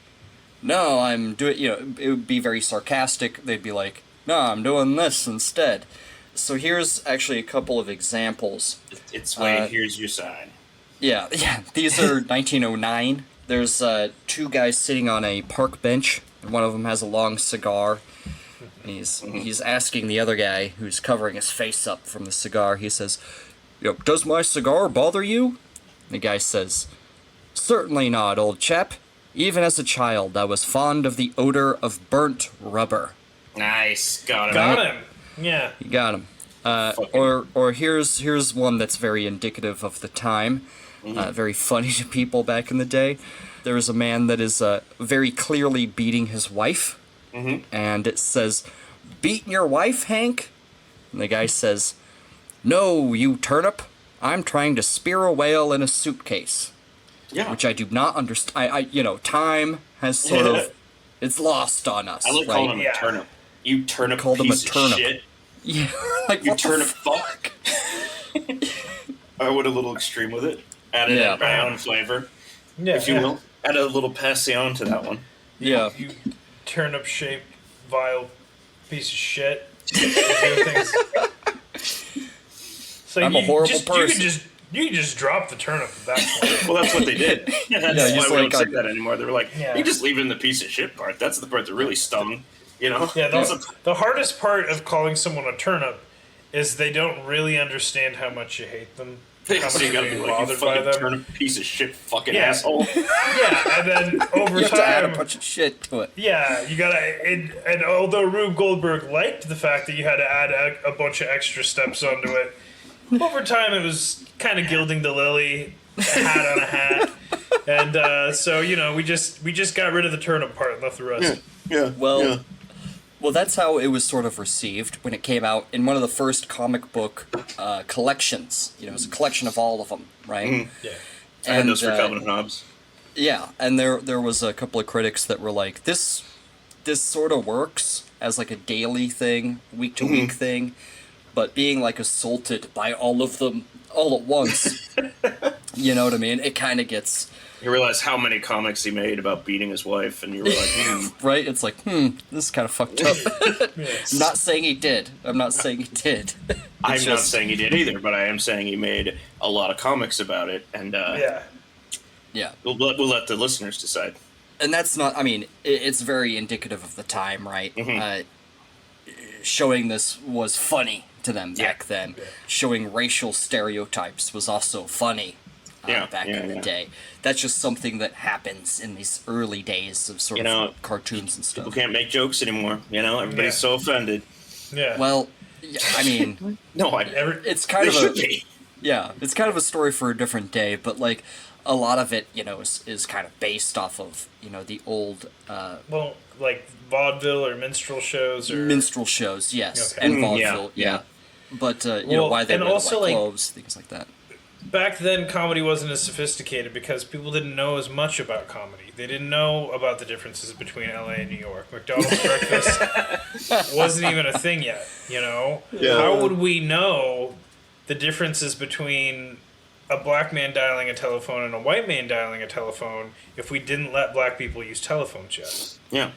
no, I'm doing, you know, it would be very sarcastic. They'd be like, no, I'm doing this instead. So here's actually a couple of examples. It's way, here's your sign. Yeah, these are 1909. There's two guys sitting on a park bench, and one of them has a long cigar. And he's asking the other guy, who's covering his face up from the cigar, he says, does my cigar bother you? And the guy says, certainly not, old chap. Even as a child, I was fond of the odor of burnt rubber. Nice, got him. Got him. Yeah, you got him. Or here's one that's very indicative of the time, very funny to people back in the day. There is a man that is very clearly beating his wife, and it says, "Beating your wife, Hank?" And the guy says, "No, you turnip. I'm trying to spear a whale in a suitcase." Yeah. Which I do not understand. Time has sort of, it's lost on us. I like calling him a turnip. You turnip Called piece him a turnip. of shit. Yeah, like, You what turnip the fuck. I went a little extreme with it. Added my own flavor, if you will. Add a little passion to that one. Yeah. You turnip-shaped, vile piece of shit. You do things. So I'm a horrible person. You can just drop the turnip at that point. Well, that's what they did. That's why we don't say that anymore. They were like, you just leave it in the piece of shit part. That's the part that really stung, you know? Yeah, the hardest part of calling someone a turnip is they don't really understand how much you hate them. So you gotta be like, you fucking turnip piece of shit fucking asshole. Yeah, and then over you have time... to add a bunch of shit to it. Yeah, you gotta... And although Rube Goldberg liked the fact that you had to add a bunch of extra steps onto it, over time it was kind of gilding the lily, a hat on a hat. And so, we just got rid of the turnip part and left the rest. Yeah. Well, that's how it was sort of received when it came out in one of the first comic book collections. It was a collection of all of them, right? Yeah. I had those for Calvin and Hobbes. Yeah, and there was a couple of critics that were like, this sort of works as like a daily thing, week-to-week thing, but being like assaulted by all of them all at once, you know what I mean? It kind of gets... You realize how many comics he made about beating his wife, and you were like, Right? It's like, this is kind of fucked up. Yes. I'm not saying he did. I'm not saying he did. I'm not saying he did either, but I am saying he made a lot of comics about it, and Yeah. We'll let the listeners decide. And that's not, it's very indicative of the time, right? Showing this was funny to them back then. Yeah. Showing racial stereotypes was also funny back in the day. That's just something that happens in these early days of sort of cartoons and stuff. People can't make jokes anymore, Everybody's so offended. Yeah. Well, no, it's kind of it's kind of a story for a different day, but like a lot of it, is kind of based off of, the old like vaudeville or minstrel shows yes, and vaudeville, But why they wear the white clothes, things like that. Back then, comedy wasn't as sophisticated because people didn't know as much about comedy. They didn't know about the differences between LA and New York. McDonald's breakfast wasn't even a thing yet, Yeah. How would we know the differences between a black man dialing a telephone and a white man dialing a telephone if we didn't let black people use telephones yet? Yeah.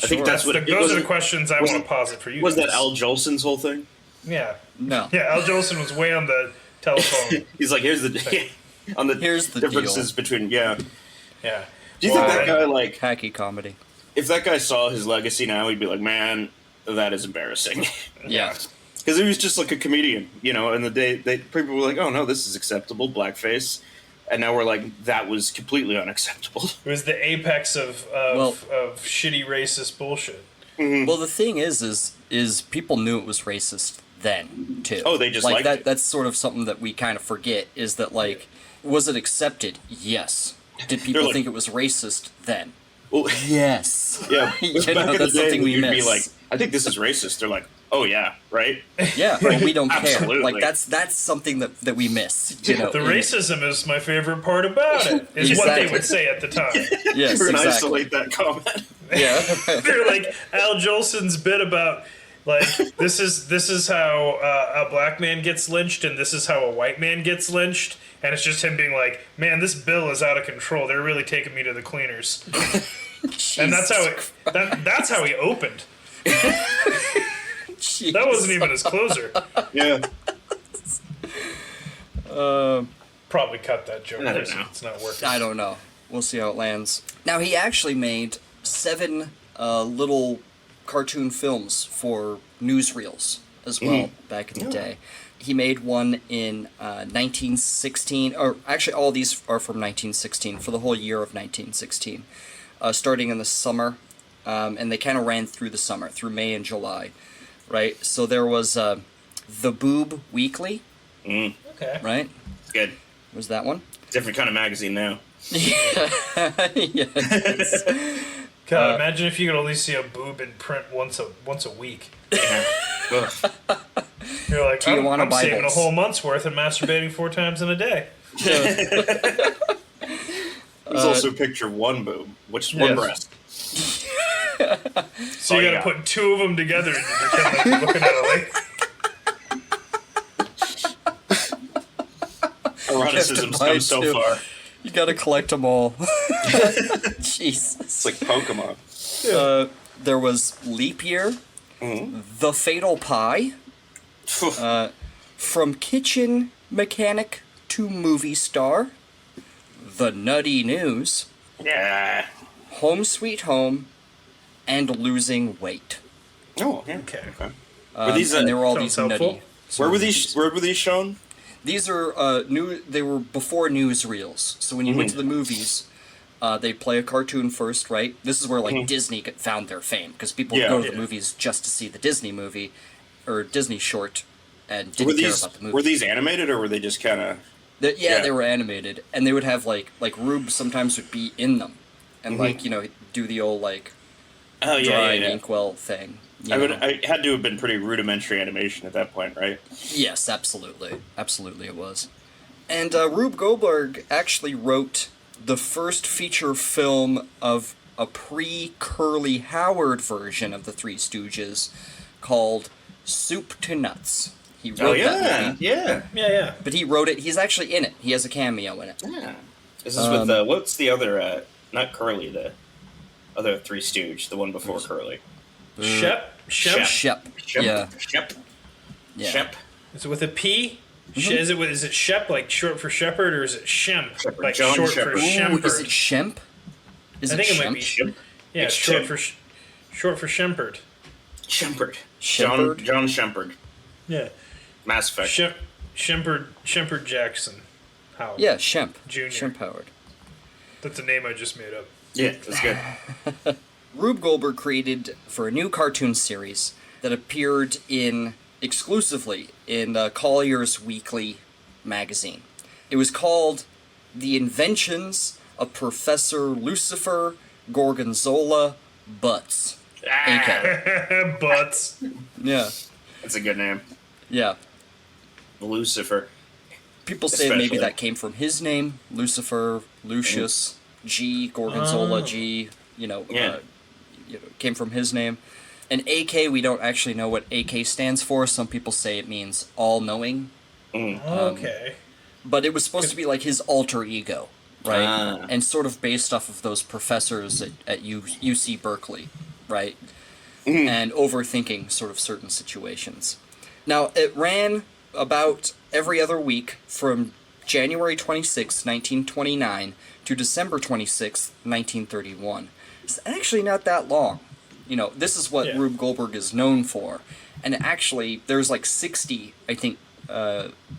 I think that's what... Those are the questions I want to posit for you. Was that Al Jolson's whole thing? Yeah. No. Yeah, Al Jolson was way on the... telephone. He's like, here's the differences deal. between Yeah. Do you think that guy hacky comedy? If that guy saw his legacy now, he'd be like, man, that is embarrassing. Yeah. Because he was just like a comedian, and the day people were like, oh no, this is acceptable, blackface, and now we're like, that was completely unacceptable. It was the apex of shitty racist bullshit. Mm-hmm. Well, the thing is people knew it was racist then too. Oh, they just like liked that. it. That's sort of something that we kind of forget. Is that was it accepted? Yes. Did people think it was racist then? Well, yes. Yeah. Back in the day, you'd be like, I think this is racist. They're like, oh yeah, right? Yeah, but we don't care. Absolutely. Like that's something that we miss. The racism is my favorite part about it. Is what they would say at the time. Yes, We're gonna exactly. isolate that comment. Yeah. They're like Al Jolson's bit about like this is how a black man gets lynched and this is how a white man gets lynched, and it's just him being like, man, this bill is out of control. They're really taking me to the cleaners. And that's how he opened. That wasn't even his closer. Yeah. Probably cut that joke. I don't know. It's not working. I don't know. We'll see how it lands. Now, he actually made 7 little cartoon films for newsreels as well back in the day. He made one in 1916, or actually all these are from 1916, for the whole year of 1916, starting in the summer, and they kind of ran through the summer, through May and July, right? So there was The Boob Weekly, Okay. right? Good. Was that one? Different kind of magazine now. Yes. God, imagine if you could only see a boob in print once a week. Yeah. Ugh. You're like, Do you want I'm saving a Bibles? whole month's worth and masturbating 4 times in a day. There's also a picture of one boob, which is one breast. So you gotta put 2 of them together and you pretend like you're looking at a lake. Eroticism's come so far. You gotta collect them all. Jesus. It's like Pokemon. There was Leap Year, The Fatal Pie, From Kitchen Mechanic to Movie Star, The Nutty News, Yeah. Home Sweet Home, and Losing Weight. Oh, yeah. Okay. Were these, and they were all sounds these helpful. nutty. where were these shown? These are new. They were before newsreels. So when you went to the movies, they'd play a cartoon first, right? This is where like Disney found their fame because people would go to the movies just to see the Disney movie or Disney short and didn't care about the movie. Were these animated or were they just kind of? They were animated, and they would have like Rube sometimes would be in them, and like do the old like dry inkwell thing. I had to have been pretty rudimentary animation at that point, right? Yes, absolutely. Absolutely it was. And Rube Goldberg actually wrote the first feature film of a pre-Curly Howard version of the Three Stooges called Soup to Nuts. He wrote that movie. Yeah. But he wrote it. He's actually in it. He has a cameo in it. Yeah. Is this with what's the other, not Curly, the other Three Stooge, the one before Curly? Shep. Shep. Yeah. Shep. Yeah. Shep. Is it with a P? Is it Shep, like short for shepherd, or is it Shemp, Shepherd. like John short Shepherd. for Ooh, Shemperd? is it Shemp? I think it might be Shep. Yeah, It's short Shemp. for Shemperd. Shemperd. Shepard? John Shemperd. Yeah. Mass Effect. Shemperd Jackson Howard. Yeah, Shemp. Junior. Shemp Howard. That's a name I just made up. Yeah, that's good. Rube Goldberg created for a new cartoon series that appeared exclusively in Collier's Weekly magazine. It was called The Inventions of Professor Lucifer Gorgonzola Butts. AK. Butts. Yeah. That's a good name. Yeah. Lucifer. People say maybe Especially. that came from his name, Lucifer, Lucius, G, Gorgonzola, G, came from his name. And AK, we don't actually know what AK stands for. Some people say it means all-knowing. Okay. But it was supposed to be like his alter ego, right? Ah. And sort of based off of those professors at UC Berkeley, right? And overthinking sort of certain situations. Now, it ran about every other week from January 26, 1929 to December 26, 1931. It's actually not that long. This is what Rube Goldberg is known for. And actually, there's like 60, I think,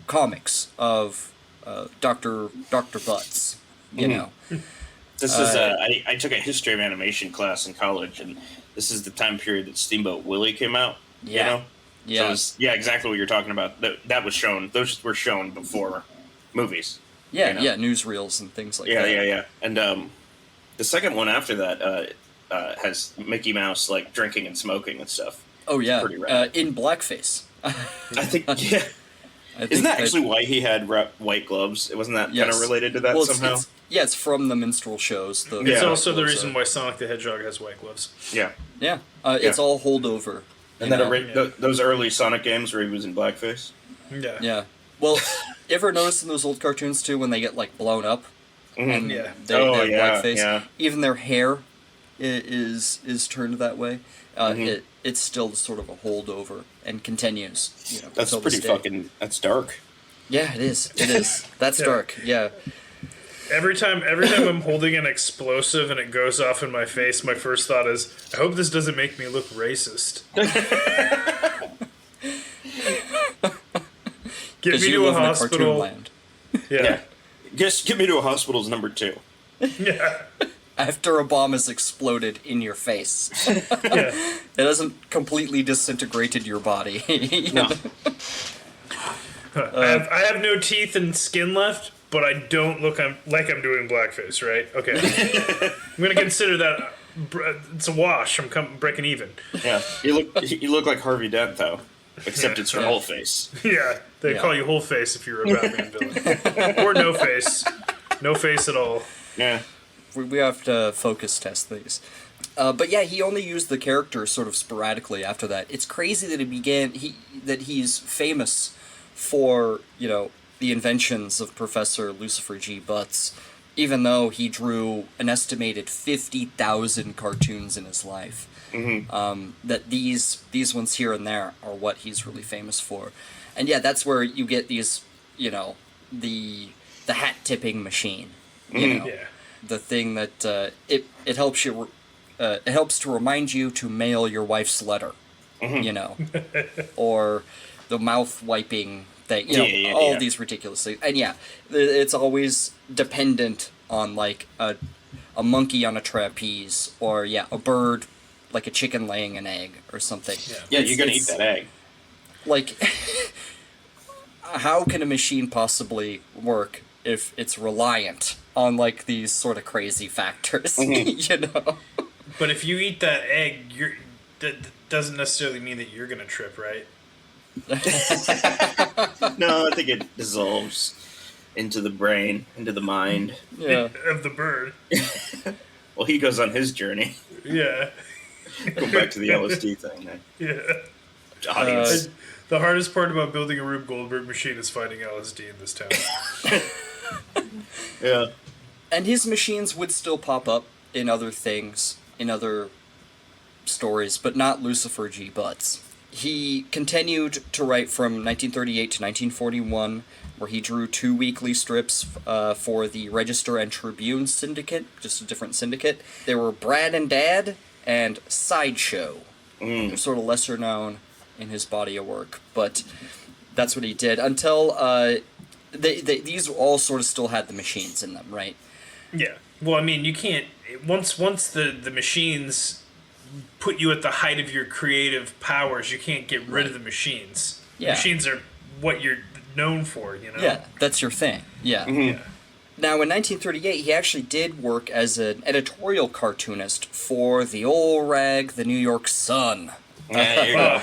comics of Dr. Butts, know. This is I took a history of animation class in college, and this is the time period that Steamboat Willie came out. Yeah. You know? Yeah. So it was, exactly what you're talking about. That was shown. Those were shown before movies. Yeah, you know? yeah, newsreels and things like that. Yeah. And the second one after that has Mickey Mouse like drinking and smoking and stuff. Oh yeah, Pretty rad. in blackface. I think Isn't that actually why he had white gloves? Wasn't that kind of related to that somehow? Yeah, it's from the minstrel shows. It's also the reason why Sonic the Hedgehog has white gloves. Yeah. Yeah. It's all holdover. And then those early Sonic games where he was in blackface. Yeah. Yeah. Well, you ever notice in those old cartoons too when they get like blown up and they have blackface? Even their hair is turned that way. It's still sort of a holdover and continues. That's pretty fucking. That's dark. Yeah, it is. It is. That's dark. Yeah. Every time I'm holding an explosive and it goes off in my face, my first thought is, I hope this doesn't make me look racist. Get me to a hospital. Yeah. Just get me to a hospital is number 2. Yeah. After a bomb has exploded in your face. Yeah. It hasn't completely disintegrated your body. No. I have no teeth and skin left, but I don't look like I'm doing blackface, right? Okay. I'm going to consider that it's a wash. I'm breaking even. Yeah. You look like Harvey Dent, though. Except it's your whole face. Yeah. They call you whole face if you're a Batman villain. Or no face. No face at all. Yeah. We have to focus test these. But yeah, he only used the character sort of sporadically after that. It's crazy that he's famous for, the inventions of Professor Lucifer G. Butts, even though he drew an estimated 50,000 cartoons in his life. That these ones here and there are what he's really famous for. And yeah, that's where you get these, the hat tipping machine. The thing that it helps you. It helps to remind you to mail your wife's letter. Or the mouth wiping thing. All these ridiculous things. And yeah, it's always dependent on like a monkey on a trapeze, or a bird, like a chicken laying an egg or something. Yeah, you're gonna eat that egg. Like, how can a machine possibly work if it's reliant on like these sort of crazy factors? But if you eat that egg, that doesn't necessarily mean that you're gonna trip, right? No, I think it dissolves into the brain, into the mind. Of the bird. Well, he goes on his journey. Yeah. Go back to the LSD thing. Man. Yeah. Audience. The hardest part about building a Rube Goldberg machine is finding LSD in this town. Yeah. And his machines would still pop up in other things, in other stories, but not Lucifer G. Butts. He continued to write from 1938 to 1941, where he drew 2 weekly strips for the Register and Tribune Syndicate, just a different syndicate. They were Brad and Dad and Sideshow. They're sort of lesser known in his body of work, but that's what he did until these all sort of still had the machines in them, right? Yeah. Well, I mean, you can't once the machines put you at the height of your creative powers, you can't get rid of the machines. Yeah. Machines are what you're known for, Yeah, that's your thing. Yeah. Yeah. Now, in 1938, he actually did work as an editorial cartoonist for the old rag, the New York Sun. Yeah, there you go.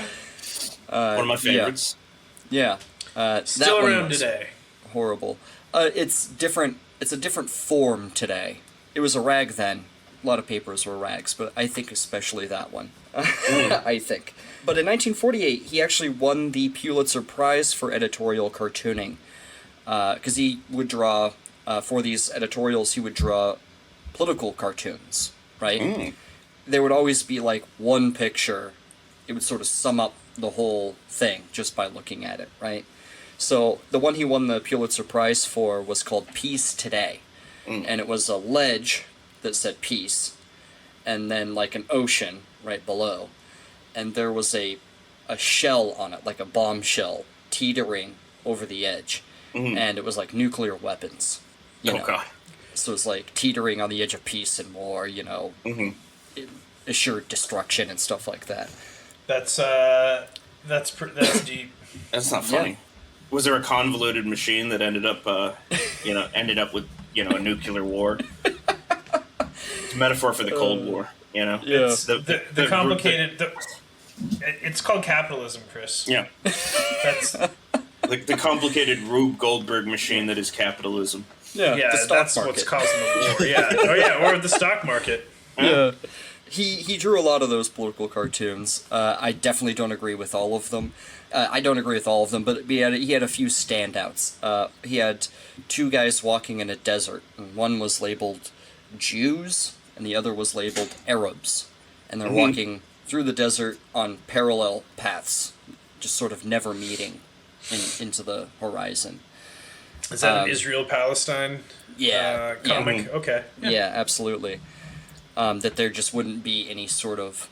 One of my favorites. Yeah. Still around today. Horrible. It's different. It's a different form today. It was a rag then. A lot of papers were rags, but I think especially that one. I think. But in 1948, he actually won the Pulitzer Prize for editorial cartooning. Because he would draw, for these editorials, he would draw political cartoons, right? There would always be like one picture. It would sort of sum up the whole thing just by looking at it, right? So the one he won the Pulitzer Prize for was called Peace Today. And it was a ledge that said peace, and then like an ocean right below. And there was a shell on it, like a bomb shell, teetering over the edge. And it was like nuclear weapons. You know? God. So it's like teetering on the edge of peace and war, assured destruction and stuff like that. That's deep. That's not funny. Yeah. Was there a convoluted machine that ended up with, a nuclear war? It's a metaphor for the Cold War, Yeah. It's the complicated... it's called capitalism, Chris. Yeah. That's... the complicated Rube Goldberg machine that is capitalism. Yeah, the stock that's market. what's causing the war. Yeah. Oh yeah, or the stock market. Yeah. He drew a lot of those political cartoons. I definitely don't agree with all of them. I don't agree with all of them, but he had a few standouts. He had two guys walking in a desert, and one was labeled Jews, and the other was labeled Arabs. And they're walking through the desert on parallel paths, just sort of never meeting into the horizon. Is that an Israel-Palestine comic? Yeah. Okay. Yeah, absolutely. That there just wouldn't be any sort of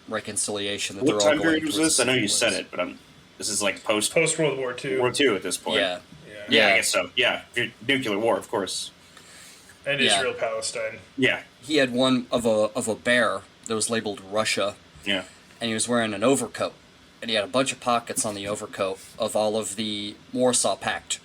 reconciliation. That What they're all time going period was towards this? I know the you same said it, but this is like post World War II. World War II at this point. Yeah. Yeah, I guess so. Yeah, nuclear war, of course. And Yeah. Israel-Palestine. Yeah, He had one of a bear that was labeled Russia, yeah. and he was wearing an overcoat, and he had a bunch of pockets on the overcoat of all of the Warsaw Pact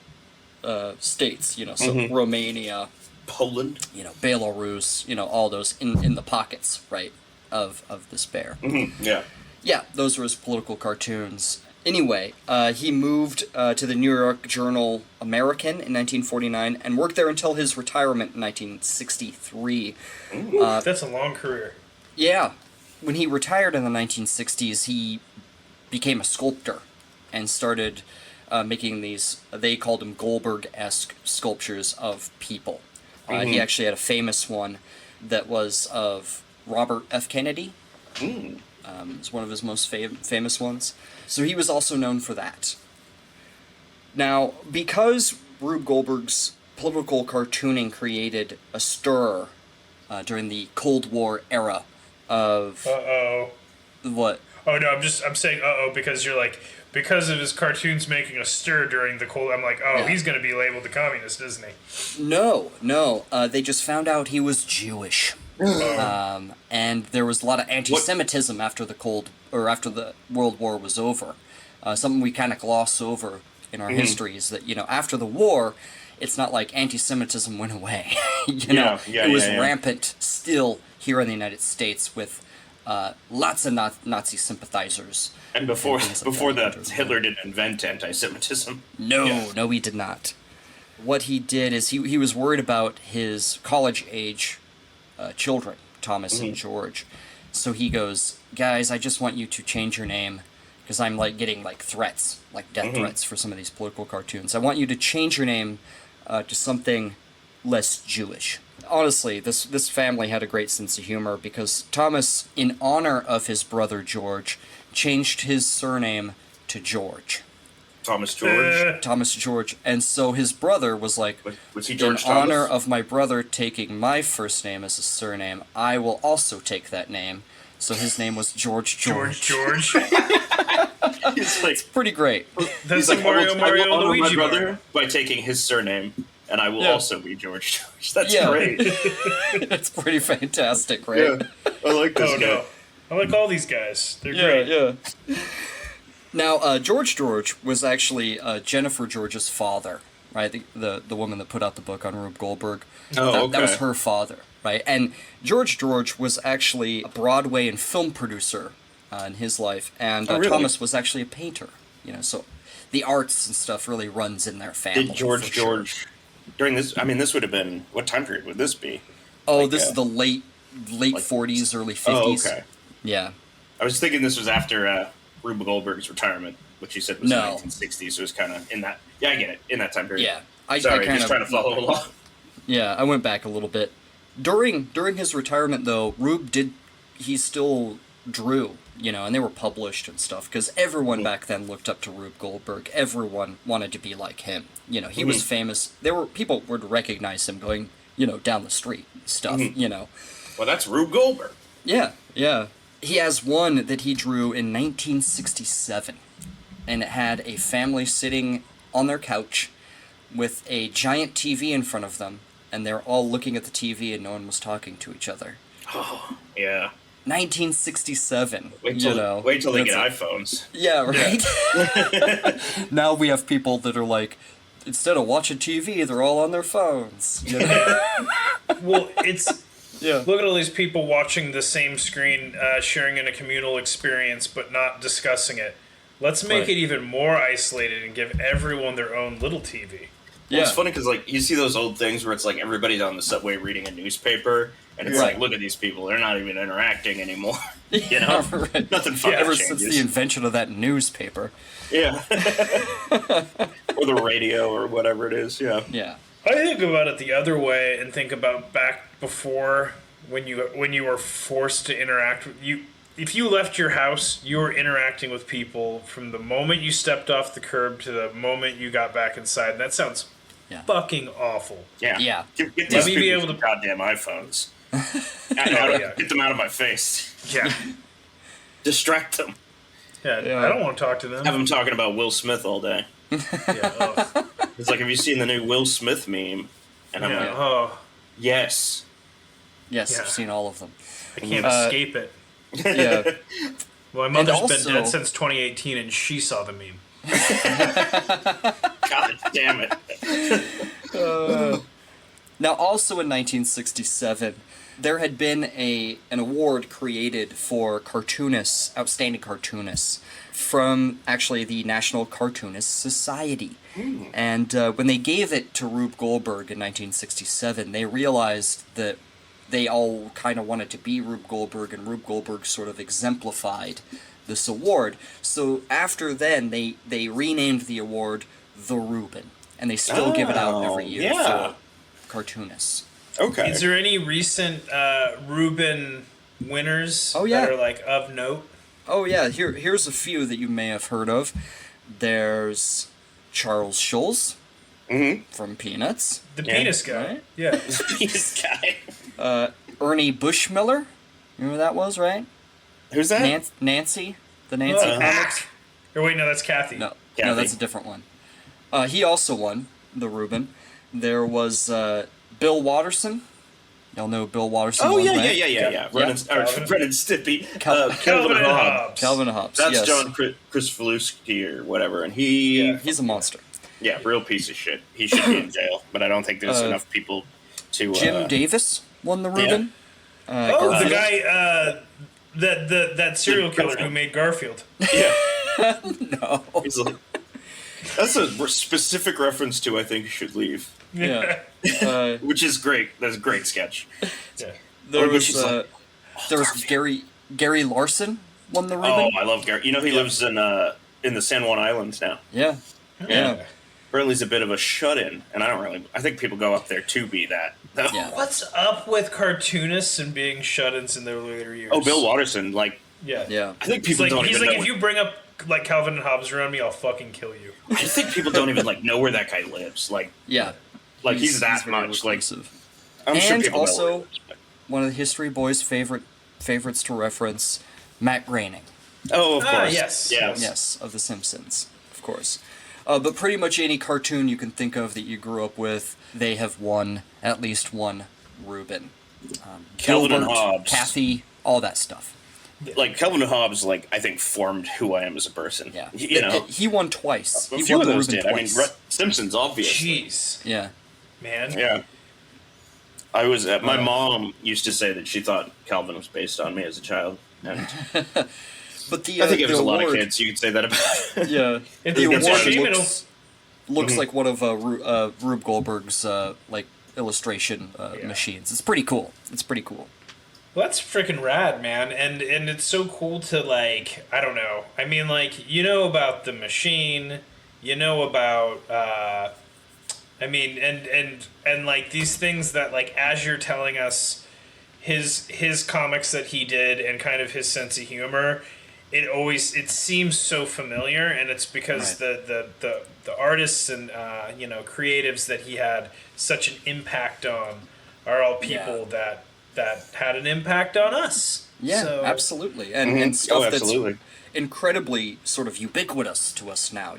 states. So Romania, Poland. Belarus, all those in the pockets, right, of this bear. Yeah. Yeah, those were his political cartoons. Anyway, he moved to the New York Journal American in 1949 and worked there until his retirement in 1963. That's a long career. Yeah. When he retired in the 1960s, he became a sculptor and started making these, they called them Goldberg-esque sculptures of people. He actually had a famous one that was of Robert F. Kennedy. It's one of his most famous ones. So he was also known for that. Now, because Rube Goldberg's political cartooning created a stir during the Cold War era of... Uh-oh. What? Oh, no, I'm saying uh-oh because you're like, because of his cartoons making a stir during the Cold... I'm like, he's going to be labeled a communist, isn't he? No. They just found out he was Jewish. And there was a lot of anti-Semitism after the World War was over. Something we kind of gloss over in our history is that, after the war, it's not like anti-Semitism went away. It was rampant still here in the United States with lots of Nazi sympathizers. And before that, Hitler didn't invent anti-Semitism. No, he did not. What he did is he was worried about his college-age children, Thomas and George. So he goes, guys, I just want you to change your name because I'm getting threats, death threats for some of these political cartoons. I want you to change your name to something less Jewish. Honestly, this family had a great sense of humor because Thomas, in honor of his brother George, changed his surname to George. Thomas George. And so his brother was like, was he George in honor Thomas? of my brother taking my first name as a surname, I will also take that name. So his name was George. George. He's like, Pretty great. That's like, Mario I will honor Luigi my brother Mario. by taking his surname, and I will Yeah. also be George. That's Yeah. great. It's pretty fantastic, right? I like this Oh, guy. no. I like all these guys. They're great. Yeah. Now, George was actually Jennifer George's father, right? The woman that put out the book on Rube Goldberg. Oh, That was okay. her father, right? And George was actually a Broadway and film producer in his life, and Oh, really? Thomas was actually a painter. So the arts and stuff really runs in their family. Did for sure. George during this? I mean, this would have been, what time period would this be? Oh, this is the late 40s, early 50s. Oh, okay. Yeah. I was thinking this was after Rube Goldberg's retirement, which you said was No. in the 1960s. So it was kind of in that. Yeah, I get it. In that time period. Yeah. I Sorry, kind just of trying to follow along. Yeah, I went back a little bit. During his retirement, though, Rube he still drew, and they were published and stuff, because everyone back then looked up to Rube Goldberg. Everyone wanted to be like him. He was famous. People would recognize him going, down the street and stuff, Well, that's Rube Goldberg. Yeah. He has one that he drew in 1967, and it had a family sitting on their couch with a giant TV in front of them, and they're all looking at the TV and no one was talking to each other. Oh, yeah. 1967. Wait till they get that's iPhones. Yeah, right? Now we have people that are like, instead of watching TV, they're all on their phones. Well, it's... Yeah. Look at all these people watching the same screen, sharing in a communal experience, but not discussing it. Let's make Right. it even more isolated and give everyone their own little TV. Well, it's funny because like you see those old things where it's like everybody's on the subway reading a newspaper, and it's like, look at these people; they're not even interacting anymore. You know, Right. nothing fucking Ever changes. since the invention of that newspaper. Yeah, or the radio or whatever it is. Yeah, Yeah. I think about it the other way and think about back before when you were forced to interact with you. If you left your house, you were interacting with people from the moment you stepped off the curb to the moment you got back inside. That sounds fucking awful. yeah. Yeah. Get these Let me be people able some to- goddamn iPhones. Get them out of my face. Yeah. Distract them. Yeah, I don't want to talk to them. Have them talking about Will Smith all day. It's like, have you seen the new Will Smith meme? And I'm like, yes. Yes, I've seen all of them. I can't escape it. Yeah. Well, my mother's also- been dead since 2018, and she saw the meme. God damn it. Now, also in 1967, there had been an award created for cartoonists, outstanding cartoonists, from actually the National Cartoonist Society. And when they gave it to Rube Goldberg in 1967, they realized that they all kind of wanted to be Rube Goldberg, and Rube Goldberg sort of exemplified this award. So after then, they renamed the award the Reuben, and they still give it out every year for cartoonists. Okay. Is there any recent Reuben winners that are like of note? Oh yeah, here's a few that you may have heard of. There's Charles Schulz from Peanuts. The penis guy. Right? Yeah. This guy. Ernie Bushmiller. You know who that was, right? Who's that? Nancy, the Nancy comics. Or wait, no, that's Kathy. No, Kathy. that's a different one. He also won the Reuben. There was Bill Watterson. Y'all know who Bill Watterson. Oh was, yeah, right? yeah. Ren and Stimpy. Calvin and Hobbes. Calvin and Hobbes. That's yes. John Krzyzewski or whatever, and he's a monster. Yeah, real piece of shit. He should be in jail, but I don't think there's enough people to. Jim Davis won the Reuben. The Garfield. guy, that serial killer who made Garfield. Yeah. No. He's like, that's a specific reference to I Think You Should Leave, Yeah. which is great. That's a great sketch. Yeah. There Or was she's like, Gary Larson won the Reuben. Oh, I love Gary. You know, he lives in the San Juan Islands now. Yeah. Yeah. Apparently, he's a bit of a shut-in, and I think people go up there to be that. Though. Yeah. What's up with cartoonists and being shut-ins in their later years? Oh, Bill Watterson, like, Yeah. I think people don't he's even like, know. if you bring up like Calvin and Hobbes around me, I'll fucking kill you. I think people don't even like know where that guy lives. Like, Yeah. he's that very much. Like, reclusive. I'm sure And people know where also, he lives, but- one of the History Boys' favorites to reference, Matt Groening. Oh, of course. Yes. Yes, of The Simpsons, of course. But pretty much any cartoon you can think of that you grew up with, they have won at least one Reuben. Calvin and Gilbert, Hobbes. Kathy, all that stuff. Like, Calvin and Hobbes, like, I think formed who I am as a person. Yeah. You know? He won twice. A He few won of the those Reuben did. twice. I mean, Simpsons, obviously. Jeez, Yeah. man. Yeah. I was, my mom used to say that she thought Calvin was based on me as a child. And But the I think the it was a lot of award- kids you could say that about. Yeah. If The you It's award shame, funny. it'll- looks like one of Rube Goldberg's like illustration machines. It's pretty cool. Well, that's freaking rad, man, and it's so cool to like, I don't know. I mean, like, you know about the machine, you know about, I mean, and like these things that like as you're telling us his comics that he did and kind of his sense of humor, it seems so familiar, and it's because the artists and creatives that he had such an impact on are all people that had an impact on us. Yeah, So- absolutely, and stuff absolutely. that's incredibly sort of ubiquitous to us now.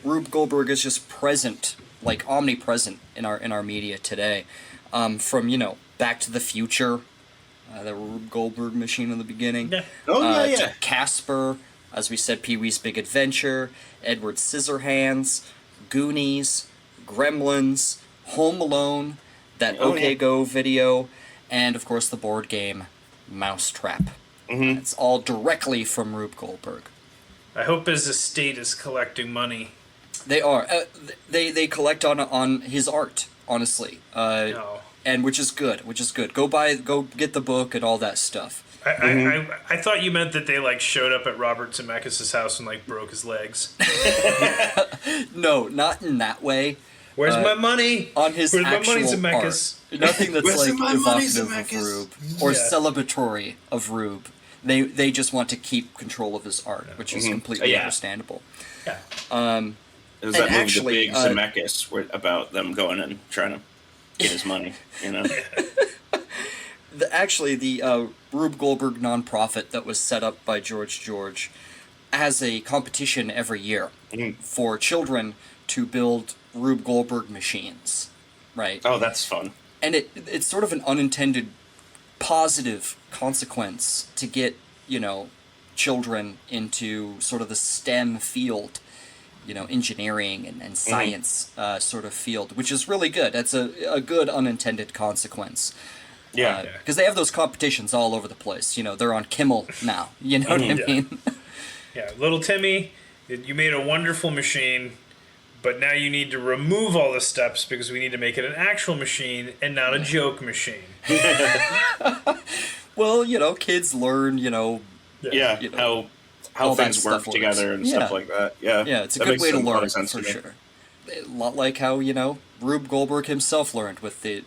Rube Goldberg is just present, like omnipresent in our media today. From Back to the Future, the Rube Goldberg machine in the beginning. Yeah. Oh, yeah. To Casper, as we said, Pee-wee's Big Adventure, Edward Scissorhands, Goonies, Gremlins, Home Alone, that OK Go video, and of course the board game Mousetrap. It's all directly from Rube Goldberg. I hope his estate is collecting money. They are. They collect on his art, honestly. No. And which is good. Go get the book and all that stuff. I thought you meant that they like showed up at Robert Zemeckis' house and like broke his legs. No, not in that way. Where's my money? On his Where's actual my money, Zemeckis? art. Nothing that's Where's like my money, evocative of Zemeckis? Rube or Yeah. celebratory of Rube. They just want to keep control of his art, which is completely Yeah. understandable. Yeah. It was that movie, actually, The Big Zemeckis, about them going and trying to get his money, you know? The Rube Goldberg nonprofit that was set up by George has a competition every year for children to build Rube Goldberg machines, right? Oh, that's fun. And it's sort of an unintended positive consequence to get, children into sort of the STEM field, engineering and science sort of field, which is really good. That's a good unintended consequence. Yeah. Because they have those competitions all over the place. They're on Kimmel now. You know what I mean? Yeah, little Timmy, you made a wonderful machine, but now you need to remove all the steps because we need to make it an actual machine and not a joke machine. Well, kids learn, Yeah, how all that things work stuff together works. and stuff like that. Yeah, Yeah, it's a That good makes way to a lot learn, of sense for to me. sure. A lot like how, Rube Goldberg himself learned with the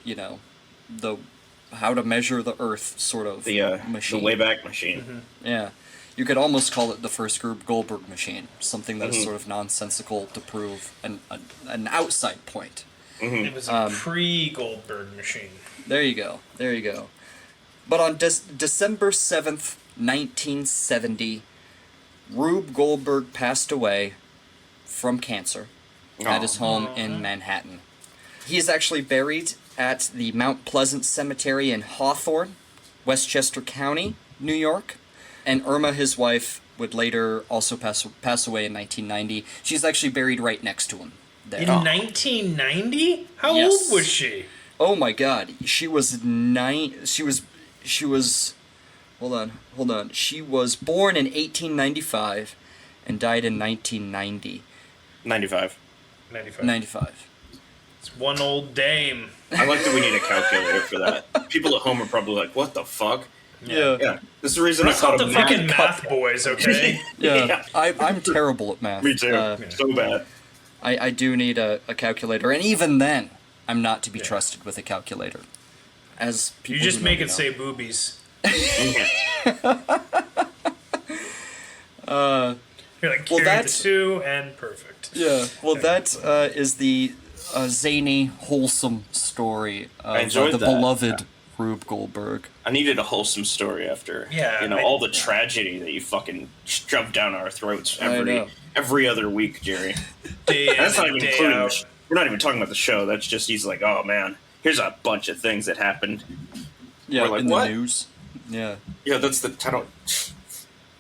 how to measure the Earth sort of The machine. Wayback Machine. Yeah. You could almost call it the first Rube Goldberg machine, something that is sort of nonsensical to prove an outside point. It was a pre-Goldberg machine. There you go. But on December 7th, 1970, Rube Goldberg passed away from cancer at his home in Manhattan. He is actually buried at the Mount Pleasant Cemetery in Hawthorne, Westchester County, New York. And Irma, his wife, would later also pass away in 1990. She's actually buried right next to him there. In 1990? How Yes. old was she? Oh my God, she was hold on. She was born in 1895 and died in 1990. 95. 95. It's one old dame. I like that we need a calculator for that. People at home are probably like, what the fuck? Yeah. Yeah, this is the reason We're I not thought the of fucking math. math boys, okay? Yeah. I'm terrible at math. Me too. So bad. I do need a calculator, and even then, I'm not to be trusted with a calculator. As people You just who make know it me say boobies. You're like, Well, carry the that's- two and perfect. know. Yeah. Well, that is the zany, wholesome story I of enjoyed the that. beloved Rube Goldberg. I needed a wholesome story after, all the tragedy that you fucking shoved down our throats I know. every other week, Jerry. Day in That's not and even day including out. we're not even talking about the show. That's just, he's like, oh man, here's a bunch of things that happened. Yeah, We're like, in what? the news. Yeah. Yeah, that's the title.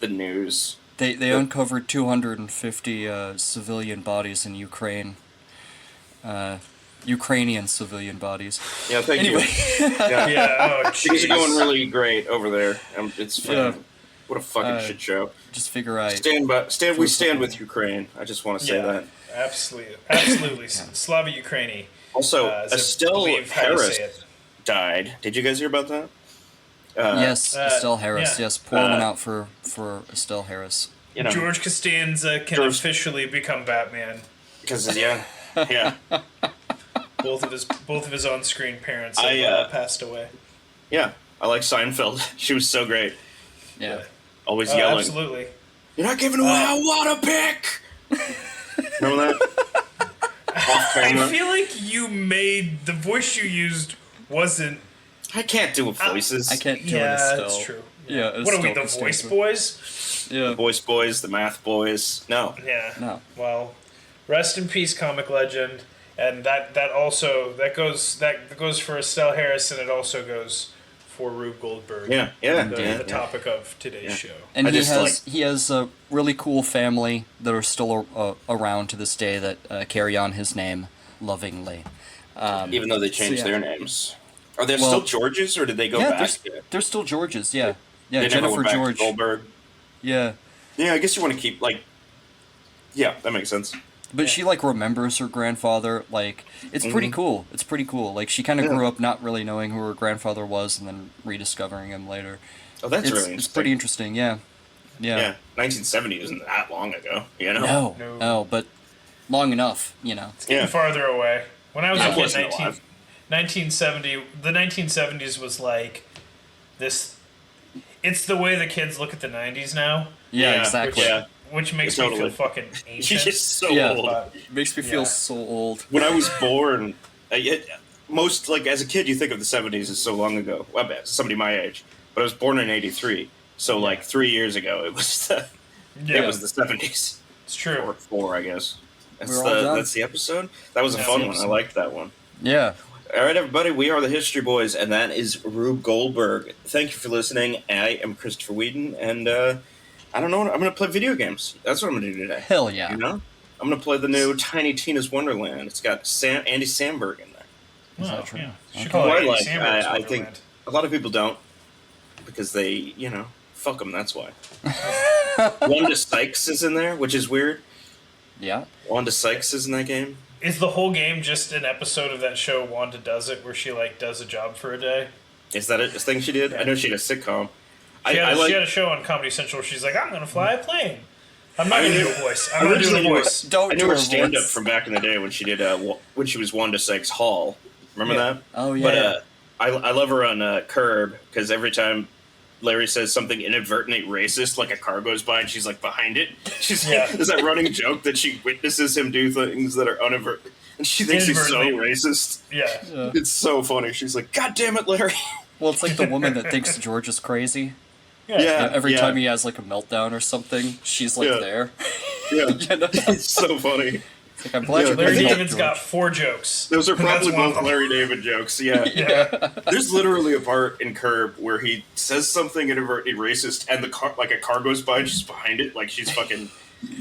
The news. They uncovered 250 civilian bodies in Ukraine. Ukrainian civilian bodies. Yeah, thank Anyway. you. Yeah. Yeah, oh, Things are going jeez. really great over there. It's fucking, Yeah. what a fucking shit show. Just figure I... We stand with Ukraine. I just want to say that. Absolutely. Slava Ukraini. Also, as I Estelle believe how you say Harris it. died. Did you guys hear about that? yes, Estelle Harris. yeah. Yes, pour one out for Estelle Harris. You know, George Costanza can George- officially become Batman. because yeah. Both of his on-screen parents I, have passed away. Yeah, I like Seinfeld. She was so great. Yeah. Always Oh, yelling. absolutely. You're not giving away a water pick! Remember that? Off I camera. feel like you made the voice you used wasn't. I can't do voices. I can't do it Yeah, Estelle. that's true. Yeah, What are we, Estelle the voice Costanza. boys? Yeah. The voice boys, the math boys. No. Yeah. No. Well, rest in peace, comic legend, and that goes for Estelle Harris, and it also goes for Rube Goldberg. Yeah, yeah. The topic of today's show. And I he just, has a really cool family that are still around to this day that carry on his name lovingly. Even though they changed yeah. their names. Are there Well, still Georges, or did they go yeah, back? they're still Georges. Yeah, yeah. They never Jennifer went back to George. Goldberg. Yeah, Yeah, I guess you want to keep, like... Yeah, that makes sense. But she, like, remembers her grandfather. Like, it's pretty cool. It's pretty cool. Like, she kind of grew up not really knowing who her grandfather was and then rediscovering him later. Oh, that's really It's interesting. pretty interesting, yeah. Yeah, 1970 isn't that long ago, you know? No, but long enough, you know. It's getting farther away. When I was a kid, wasn't alive. 1970, the 1970s was like this. It's the way the kids look at the 90s now. Yeah, exactly. Which makes me feel fucking ancient. She's so old. It makes me feel so old. When I was born, most, like, as a kid, you think of the 70s as so long ago. Well, somebody my age. But I was born in 83. So, like, 3 years ago, it was the 70s. It's true. Or 4, I guess. Done. That's the episode? That was a fun one. I liked that one. Yeah. All right, everybody. We are the History Boys, and that is Rube Goldberg. Thank you for listening. I am Christopher Whedon, and I don't know. I'm going to play video games. That's what I'm going to do today. Hell yeah. You know? I'm going to play the new Tiny Tina's Wonderland. It's got Andy Samberg in there. Is that true? Yeah. Okay. Should call it Who I Andy like. Samberg's I think Wonderland. a lot of people don't, because they, you know, fuck them. That's why. Wanda Sykes is in there, which is weird. Yeah. Wanda Sykes is in that game. Is the whole game just an episode of that show Wanda Does It, where she like does a job for a day? Is that a thing she did? I know she had a sitcom. She had a show on Comedy Central where she's like, I'm going to fly a plane. I'm not going to do a voice. I'm going to do a voice. Don't I do knew her a stand-up voice. from back in the day when she did when she was Wanda Sykes Hall. Remember that? Oh, yeah. But I love her on Curb, because every time Larry says something inadvertently racist, like a car goes by and she's like behind it. She's like, there's that running joke that she witnesses him do things that are inadvertent, and she thinks he's so racist. Yeah. It's so funny. She's like, God damn it, Larry. Well, it's like the woman that thinks George is crazy. Yeah. Every time he has like a meltdown or something, she's like there. Yeah. You know? It's so funny. It's like, I'm glad you're Larry picking up, David's George. got 4 jokes. Those are probably That's one of both them. Larry David jokes. Yeah. There's literally a part in Curb where he says something inadvertently racist, and the car, like a car goes by, and she's behind it, like she's fucking,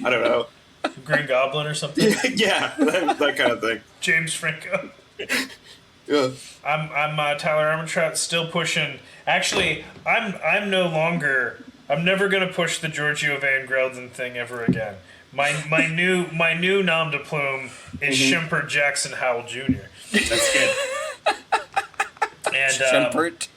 I don't know. Green Goblin or something. Yeah, that kind of thing. James Franco. Yeah. I'm Tyler Armentrout, still pushing. Actually, I'm no longer. I'm never gonna push the Giorgio Van Gelden thing ever again. My new nom de plume is Shemper Jackson Howell Jr. That's good. And Shempert.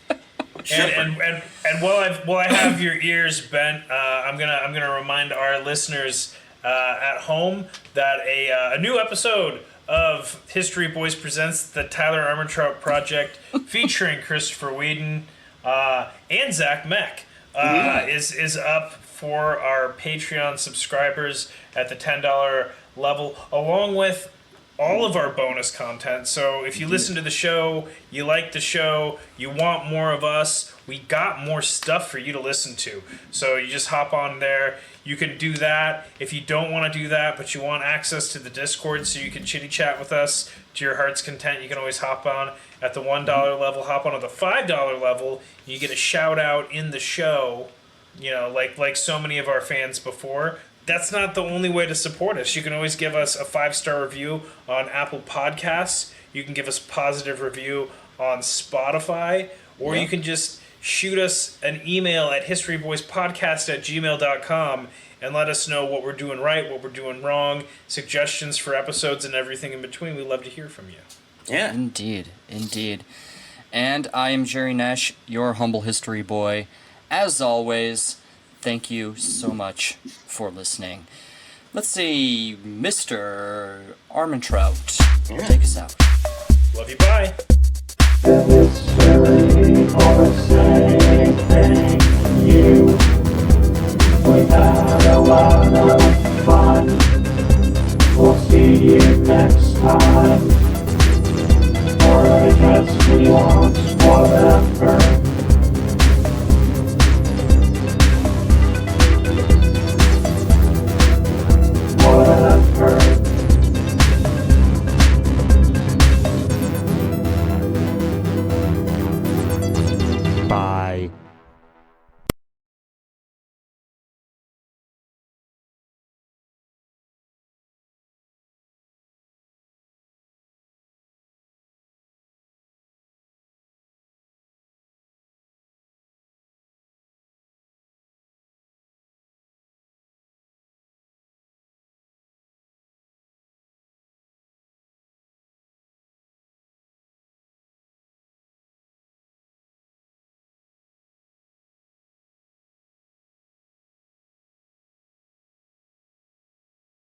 and while I have your ears bent, I'm gonna remind our listeners at home that a new episode of History Boys presents the Tyler Armentrout Project, featuring Christopher Whedon and Zach Meck, is up for our Patreon subscribers at the $10 level, along with all of our bonus content. So if you listen to the show, you like the show, you want more of us, we got more stuff for you to listen to. So you just hop on there. You can do that. If you don't want to do that, but you want access to the Discord so you can chitty chat with us to your heart's content, you can always hop on at the $1 level, hop on at the $5 level. You get a shout out in the show, you know, like so many of our fans before. That's not the only way to support us. You can always give us a 5-star review on Apple Podcasts. You can give us a positive review on Spotify, or you can just shoot us an email at historyboyspodcast@gmail.com and let us know what we're doing right, what we're doing wrong, suggestions for episodes, and everything in between. We'd love to hear from you. Yeah. Indeed. And I am Jerry Nash, your humble history boy. As always, thank you so much for listening. Let's see, Mr. Armentrout, take us out. Love you, bye. And it's really all the same thing. We had a lot of fun. We'll see you next time. Or I guess we won't, whatever.